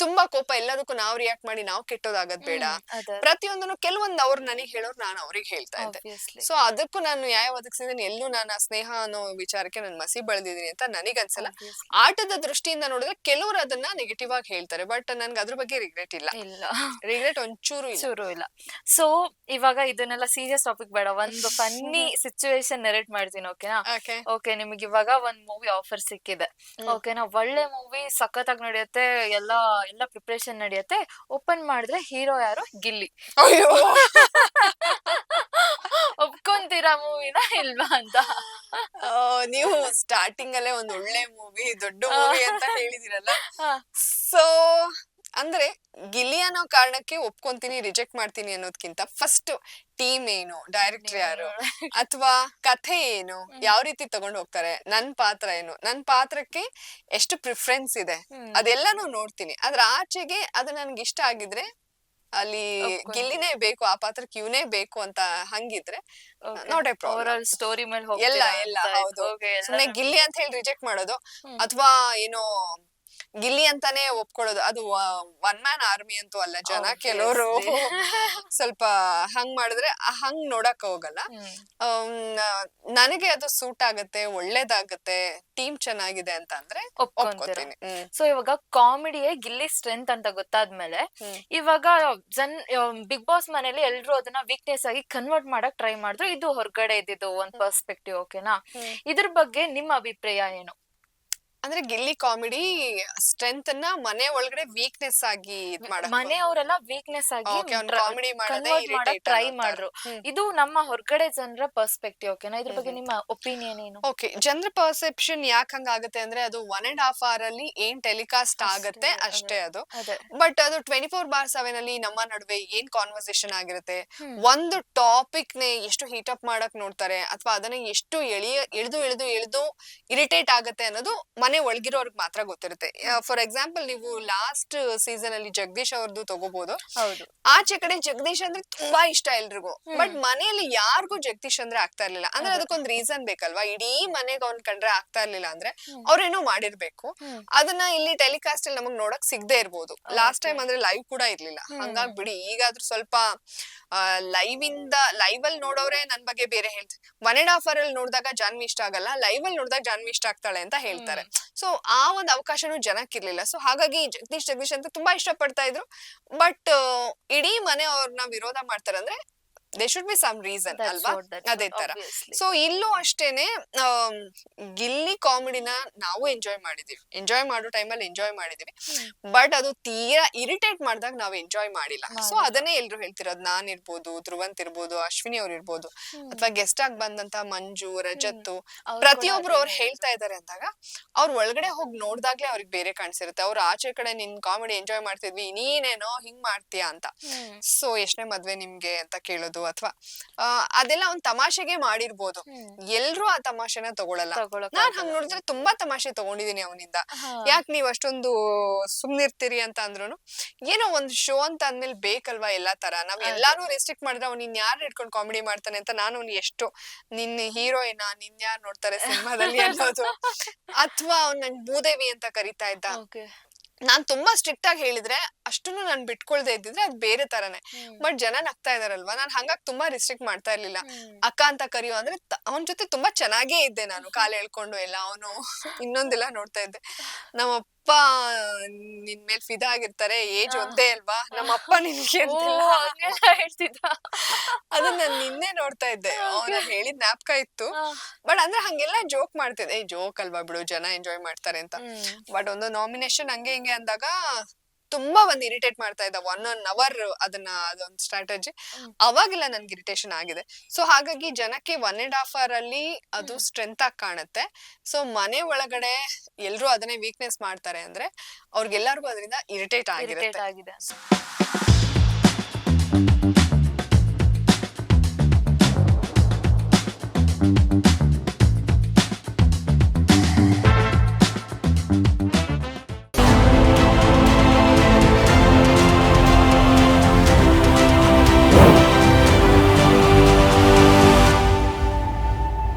ತುಂಬಾ ಕೋಪ ಎಲ್ಲದಕ್ಕೂ ನಾವ್ ರಿಯಾಕ್ಟ್ ಮಾಡಿ ನಾವ್ ಕೆಟ್ಟೋದಾಗದ್ ಬೇಡ. ಅದೇ ಪ್ರತಿಯೊಂದನ್ನು ಕೆಲವೊಂದು ಅವ್ರು ನನಗ್ ಹೇಳೋರು ನಾನು ಅವ್ರಿಗೆ ಹೇಳ್ತಾ ಇದ್ದೆ. obviously. ಸೊ ಅದಕ್ಕೂ ನಾನು ನ್ಯಾಯ ಒದಗಿಸಿದೀನಿ. ಎಲ್ಲೂ ನಾನು ಆ ಸ್ನೇಹ ಅನ್ನೋ ವಿಚಾರಕ್ಕೆ ನಾನು ಮಸಿ ಬೆಳೆದಿದ್ದೀನಿ ಅಂತ ನನಗನ್ಸಲ್ಲ. Obviously. ಆಟದ ದೃಷ್ಟಿಯಿಂದ ನೋಡಿದ್ರೆ ಕೆಲವರು ಅದನ್ನ ನೆಗೆಟಿವ್ ಆಗಿ ಹೇಳ್ತಾರೆ, ಬಟ್ ನನ್ಗೆ ಅದ್ರ ಬಗ್ಗೆ ರಿಗ್ರೆಟ್ ಇಲ್ಲ. ಇಲ್ಲ ರಿಗ್ರೆಟ್ ಒಂಚೂರು ಇಲ್ಲ. ಚೂರು ಇಲ್ಲ. ಸೊ ಇವಾಗ ಇದನ್ನೆಲ್ಲ ಸೀರಿಯಸ್ ಟಾಪಿಕ್ ಬೇಡ, ಒಂದು ಫನ್ನಿ ಸಿಚುವೇಶನ್ ನೆರೇಟ್ ಮಾಡ್ತೀನಿ, ಓಕೆನಾ? ಓಕೆ. ಓಕೆ, ನಿಮಗೆ ಇವಾಗ ಒಂದ್ ಮೂವಿ ಆಫರ್ ಸಿಕ್ಕಿದೆ, ಓಕೆನಾ? ಒಳ್ಳೆ ಮೂವಿ, ಸಖತ್ತಾಗಿ ನಡೆಯುತ್ತೆ, ಎಲ್ಲ ಪ್ರಿಪರೇಷನ್ ನಡೆಯುತ್ತೆ. ಓಪನ್ ಮಾಡಿದ್ರೆ ಹೀರೋ ಯಾರು? ಗಿಲ್ಲಿ. ಅಯ್ಯೋ ಒಪ್ಕೊಂತೀರಾ ಮೂವಿನ ಇಲ್ವಾ ಅಂತ? ನೀವು ಸ್ಟಾರ್ಟಿಂಗ್ ಅಲ್ಲೇ ಒಂದ್ ಒಳ್ಳೆ ಮೂವಿ, ದೊಡ್ಡ ಮೂವಿ ಅಂತ ಹೇಳಿದಿರಲ್ಲ. ಹಾ. ಸೊ ಅಂದ್ರೆ ಗಿಲ್ಲಿ ಅನ್ನೋ ಕಾರಣಕ್ಕೆ ಒಪ್ಕೊಂತೀನಿ, ರಿಜೆಕ್ಟ್ ಮಾಡ್ತೀನಿ ಅನ್ನೋದ್ಕಿಂತ ಫಸ್ಟ್ ಟೀಮ್ ಏನು, ಡೈರೆಕ್ಟರ್ ಯಾರು, ಅಥವಾ ಕಥೆ ಏನು, ಯಾವ ರೀತಿ ತಗೊಂಡ್ ಹೋಗ್ತಾರೆ, ನನ್ ಪಾತ್ರ ಏನು, ನನ್ ಪಾತ್ರಕ್ಕೆ ಎಷ್ಟು ಪ್ರಿಫರೆನ್ಸ್ ಇದೆ, ಅದೆಲ್ಲಾನು ನೋಡ್ತೀನಿ. ಅದ್ರ ಆಚೆಗೆ ಅದು ನನ್ಗೆ ಇಷ್ಟ ಆಗಿದ್ರೆ ಅಲ್ಲಿ ಗಿಲ್ಲಿನೇ ಬೇಕು, ಆ ಪಾತ್ರಕ್ಕೆ ಇವನೇ ಬೇಕು ಅಂತ ಹಂಗಿದ್ರೆ note A problem. Overall story ಮೇಲೆ ಎಲ್ಲ ಹೋಗ್ತೀರಾ ಎಲ್ಲ ಅಂತ ಹೌದು. ಆಯ್ತು. Okay, ಸುಮ್ನೆ ಎಲ್ಲಾನು- ಗಿಲ್ಲಿ ಅಂತ ಹೇಳಿ ರಿಜೆಕ್ಟ್ ಮಾಡೋದು, ಅಥವಾ ಏನೋ ಗಿಲ್ಲಿ ಅಂತಾನೆ ಒಪ್ಕೊಳ್ಳೋದು, ಅದು ಒನ್ ಮ್ಯಾನ್ ಆರ್ಮಿ ಅಂತೂ ಅಲ್ಲ. ಜನ ಕೆಲವರು ಸ್ವಲ್ಪ ಹಂಗ್ ಮಾಡಿದ್ರೆ ಹಂಗ್ ನೋಡಕ್ ಹೋಗಲ್ಲ. ನನಗೆ ಅದು ಸೂಟ್ ಆಗತ್ತೆ, ಒಳ್ಳೇದಾಗತ್ತೆ, ಟೀಮ್ ಚೆನ್ನಾಗಿದೆ ಅಂತ ಅಂದ್ರೆ ಒಪ್ಕೊಂತೀರಾ? ಒಪ್ಕೋತೀನಿ. ಸೊ ಇವಾಗ ಕಾಮಿಡಿಯೇ ಗಿಲ್ಲಿ ಸ್ಟ್ರೆಂತ್ ಅಂತ ಗೊತ್ತಾದ್ಮೇಲೆ ಇವಾಗ ಬಿಗ್ ಬಾಸ್ ಮನೇಲಿ ಎಲ್ರು ಅದನ್ನ ವೀಕ್ನೆಸ್ ಆಗಿ ಕನ್ವರ್ಟ್ ಮಾಡಕ್ ಟ್ರೈ ಮಾಡಿದ್ರು. ಇದು ಹೊರಗಡೆ ಇದ್ದಿದ್ದು ಒಂದ್ ಪರ್ಸ್ಪೆಕ್ಟಿವ್, ಓಕೆನಾ? ಇದ್ರ ಬಗ್ಗೆ ನಿಮ್ಮ ಅಭಿಪ್ರಾಯ ಏನು? ಅಂದ್ರೆ ಗಿಲ್ಲಿ ಕಾಮಿಡಿ ಸ್ಟ್ರೆಂತ್ ಅನ್ನ ಮನೆ ಒಳಗಡೆ ವೀಕ್ನೆಸ್ ಆಗಿ ಮನೆಯವರೆಲ್ಲ ವೀಕ್ನೆಸ್ ಆಗಿ ಕಾಮಿಡಿ ಕನ್ವರ್ಟ್ ಮಾಡಕ್ ಟ್ರೈ ಮಾಡಿದ್ರು. ಇದು ನಮ್ಮ ಹೊರಗಡೆ ಜನರ ಪರ್ಸ್ಪೆಕ್ಟಿವ್, ಓಕೆನಾ? ಇದ್ರ ಬಗ್ಗೆ ನಿಮ್ಮ ಒಪಿನಿಯನ್ ಏನು? ಓಕೆ, ಜನರ ಪರ್ಸೆಪ್ಷನ್ ಯಾಕೆ ಹಂಗಾಗತ್ತೆ ಅಂದ್ರೆ ಅದು 1.5 hour ಅಲ್ಲಿ ಏನ್ ಟೆಲಿಕಾಸ್ಟ್ ಆಗತ್ತೆ ಅಷ್ಟೇ ಅದು. ಬಟ್ ಅದು 24/7 ಅಲ್ಲಿ ನಮ್ಮ ನಡುವೆ ಏನ್ ಕಾನ್ವರ್ಸೇಷನ್ ಆಗಿರುತ್ತೆ, ಒಂದು ಟಾಪಿಕ್ ನೇ ಎಷ್ಟು ಹೀಟ್ ಅಪ್ ಮಾಡಕ್ ನೋಡ್ತಾರೆ, ಅಥವಾ ಅದನ್ನ ಎಷ್ಟು ಎಳ್ದು ಇರಿಟೇಟ್ ಆಗತ್ತೆ ಅನ್ನೋದು ಮನೆ ಒಳಗಿರೋರ್ಗ್ ಮಾತ್ರ ಗೊತ್ತಿರುತ್ತೆ. ಫಾರ್ ಎಕ್ಸಾಂಪಲ್, ನೀವು ಲಾಸ್ಟ್ ಸೀಸನ್ ಅಲ್ಲಿ ಜಗದೀಶ್ ಅವ್ರದ್ದು ತಗೋಬಹುದು. ಆಚೆ ಕಡೆ ಜಗದೀಶ್ ಅಂದ್ರೆ ತುಂಬಾ ಇಷ್ಟ ಎಲ್ರಿಗೂ, ಬಟ್ ಮನೆಯಲ್ಲಿ ಯಾರಿಗೂ ಜಗದೀಶ್ ಅಂದ್ರೆ ಆಗ್ತಾ ಇರ್ಲಿಲ್ಲ. ಅಂದ್ರೆ ಅದಕ್ಕೊಂದ್ ರೀಸನ್ ಬೇಕಲ್ವಾ. ಇಡೀ ಮನೆಗೆ ಅವ್ನ್ ಕಂಡ್ರೆ ಆಗ್ತಾ ಇರ್ಲಿಲ್ಲ ಅಂದ್ರೆ ಅವ್ರೇನೋ ಮಾಡಿರ್ಬೇಕು. ಅದನ್ನ ಇಲ್ಲಿ ಟೆಲಿಕಾಸ್ಟ್ ಅಲ್ಲಿ ನಮಗ್ ನೋಡಕ್ ಸಿಗದೆ ಇರ್ಬೋದು. ಲಾಸ್ಟ್ ಟೈಮ್ ಅಂದ್ರೆ ಲೈವ್ ಕೂಡ ಇರ್ಲಿಲ್ಲ, ಹಂಗಾಗಿ ಬಿಡಿ. ಈಗಾದ್ರೂ ಸ್ವಲ್ಪ ಲೈವ್ ಅಲ್ಲಿ ನೋಡೋರೆ ನನ್ ಬಗ್ಗೆ ಬೇರೆ ಹೇಳ್ತಾರೆ. 1.5 hour ಅಲ್ಲಿ ನೋಡಿದಾಗ ಜಾನ್ವಿ ಇಷ್ಟ ಆಗಲ್ಲ, ಲೈವ್ ಅಲ್ಲಿ ನೋಡಿದಾಗ ಜಾನ್ವಿ ಇಷ್ಟ ಆಗ್ತಾಳೆ ಅಂತ ಹೇಳ್ತಾರೆ. ಸೊ ಆ ಒಂದ್ ಅವಕಾಶನೂ ಜನಕ್ಕಿರ್ಲಿಲ್ಲ. ಸೊ ಹಾಗಾಗಿ ಜಗದೀಶ್ ಅಂತ ತುಂಬಾ ಇಷ್ಟ ಪಡ್ತಾ ಇದ್ರು. ಬಟ್ ಇಡೀ ಮನೆ ಅವ್ರನ್ನ ವಿರೋಧ ಮಾಡ್ತಾರೆ ಅಂದ್ರೆ they should be some reason ಅಲ್ವಾ? ಅದೇ ತರ. ಸೊ ಇಲ್ಲೂ ಅಷ್ಟೇನೆ, ಗಿಲ್ಲಿ ಕಾಮಿಡಿನ ನಾವು ಎಂಜಾಯ್ ಮಾಡೋ ಟೈಮಲ್ಲಿ ಎಂಜಾಯ್ ಮಾಡಿದೀವಿ. ಬಟ್ ಅದು ತೀರಾ ಇರಿಟೇಟ್ ಮಾಡಿದಾಗ ನಾವ್ ಎಂಜಾಯ್ ಮಾಡಿಲ್ಲ. ಸೊ ಅದನ್ನೇ ಎಲ್ರು ಹೇಳ್ತಿರೋದು. ನಾನ್ ಇರ್ಬೋದು, ಧ್ರುವಂತ್ ಇರ್ಬೋದು, ಅಶ್ವಿನಿ ಅವ್ರು ಇರ್ಬೋದು, ಅಥವಾ ಗೆಸ್ಟ್ ಆಗಿ ಬಂದಂತ ಮಂಜು, ರಜತ್ತು, ಪ್ರತಿಯೊಬ್ರು ಅವ್ರು ಹೇಳ್ತಾ ಇದಾರೆ ಅಂದಾಗ ಅವ್ರ ಒಳಗಡೆ ಹೋಗಿ ನೋಡ್ದಾಗ್ಲೇ ಅವ್ರಿಗೆ ಬೇರೆ ಕಾಣಿಸಿರುತ್ತೆ. ಅವ್ರು ಆಚೆ ಕಡೆ ನಿನ್ ಕಾಮಿಡಿ ಎಂಜಾಯ್ ಮಾಡ್ತಿದ್ವಿ, ನೀನೇನೋ ಹಿಂಗ್ ಮಾಡ್ತೀಯಾ ಅಂತ. ಸೊ ಎಷ್ಟನೇ ಮದ್ವೆ ನಿಮ್ಗೆ ಅಂತ ಕೇಳೋದು, ಅಥವಾ ಅದೆಲ್ಲ ಒಂದ್ ತಮಾಷೆಗೆ ಮಾಡಿರ್ಬೋದು. ಎಲ್ರು ಆ ತಮಾಷೆನ ತಗೊಳಲ್ಲ. ನಾನ್ ಹಂಗ್ ನೋಡಿದ್ರೆ ತುಂಬಾ ತಮಾಷೆ ತಗೊಂಡಿದೀನಿ ಅವನಿಂದ. ಯಾಕೆ ನೀವ್ ಅಷ್ಟೊಂದು ಸುಮ್ನಿರ್ತೀರಿ ಅಂತ ಅಂದ್ರುನು, ಏನೋ ಒಂದ್ ಶೋ ಅಂತ ಅಂದ್ಮೇಲೆ ಬೇಕಲ್ವಾ ಎಲ್ಲಾ ತರ. ನಾವ್ ಎಲ್ಲಾರು ರೆಸ್ಟ್ರಿಕ್ಟ್ ಮಾಡಿದ್ರೆ ಅವ್ನ್ ಇನ್ ಯಾರು ಇಟ್ಕೊಂಡ್ ಕಾಮಿಡಿ ಮಾಡ್ತಾನೆ ಅಂತ ನಾನು ಎಷ್ಟು ನಿನ್ನ ಹೀರೋಯಿನ ನಿನ್ ಯಾರು ನೋಡ್ತಾರೆ ಸಿನಿಮಾದಲ್ಲಿ ಅನ್ನೋದು, ಅಥವಾ ಅವ್ನ್ ನಂಗ್ ಭೂದೇವಿ ಅಂತ ಕರಿತಾ ಇದ್ದ. ನಾನ್ ತುಂಬಾ ಸ್ಟ್ರಿಕ್ಟ್ ಆಗಿ ಹೇಳಿದ್ರೆ ಅಷ್ಟನ್ನು ನಾನ್ ಬಿಟ್ಕೊಳ್ದೆ ಇದ್ದಿದ್ರೆ ಅದ್ ಬೇರೆ ತರನೇ. ಬಟ್ ಜನ ನಗ್ತಾ ಇದಾರಲ್ವಾ, ನಾನ್ ಹಂಗಾಗಿ ತುಂಬಾ ರಿಸ್ಟ್ರಿಕ್ಟ್ ಮಾಡ್ತಾ ಇರ್ಲಿಲ್ಲ. ಅಕ್ಕ ಅಂತ ಕರಿಯೋ ಅಂದ್ರೆ ಅವನ್ ಜೊತೆ ತುಂಬಾ ಚೆನ್ನಾಗೇ ಇದ್ದೆ ನಾನು, ಕಾಲ್ ಎಳ್ಕೊಂಡು ಎಲ್ಲ. ಅವನು ಇನ್ನೊಂದೆಲ್ಲ ನೋಡ್ತಾ ಇದ್ದೆ. ನಮ್ಮ ಅಪ್ಪ ನಿನ್ ಮೇಲ್ ಫಿದಾ ಆಗಿರ್ತಾರೆ, ಏಜ್ ಆ. ಒಂದೇ ಅಲ್ವಾ, ನಮ್ಮ ಅಪ್ಪ ನಿನ್ಗೆ ಓ ಅಂತಿಲ್ಲ. ಹಂಗೆಲ್ಲ ಹೇಳ್ತಿದ್ದ. ಅದನ್ನ ನಾನ್ ನಿನ್ನೆ ನೋಡ್ತಾ ಇದ್ದೆ, ಓಕೆ. ನಾನ್ ಹೇಳಿದ್ ಜ್ಞಾಪಕ ಇತ್ತು. ಬಟ್ ಅಂದ್ರೆ ಹಂಗೆಲ್ಲ ಜೋಕ್ ಮಾಡ್ತಿದ್ದೆ, ಏ ಜೋಕ್ ಅಲ್ವಾ ಬಿಡು, ಜನ ಎಂಜಾಯ್ ಮಾಡ್ತಾರೆ ಅಂತ. ಹ್ಮ್ ಬಟ್ ಒಂದು ನಾಮಿನೇಷನ್ ಹಂಗೆ ಹಿಂಗೆ ಅಂದಾಗ ತುಂಬಾ ಒಂದ್ ಇರಿಟೇಟ್ ಮಾಡ್ತಾ ಇದ್ದ 1 hour ಅದನ್ನ, ಅದೊಂದು ಸ್ಟ್ರಾಟಜಿ. ಹ್ಮ್ ಅವಾಗೆಲ್ಲ ನನ್ಗೆ ಇರಿಟೇಷನ್ ಆಗಿದೆ. ಸೊ ಹಾಗಾಗಿ ಜನಕ್ಕೆ 1.5 hour ಅಲ್ಲಿ ಅದು ಹ್ಮ್ ಸ್ಟ್ರೆಂತ್ ಆಗಿ ಕಾಣುತ್ತೆ. ಸೊ ಮನೆ ಒಳಗಡೆ ಎಲ್ರು ಅದನ್ನೇ ವೀಕ್ನೆಸ್ ಮಾಡ್ತಾರೆ ಅಂದ್ರೆ ಅವ್ರಿಗೆಲ್ಲರಿಗೂ ಅದರಿಂದ ಇರಿಟೇಟ್ ಇರಿಟೇಟ್ ಆಗಿರುತ್ತೆ. ಆಗಿದೆ ಅಂತ.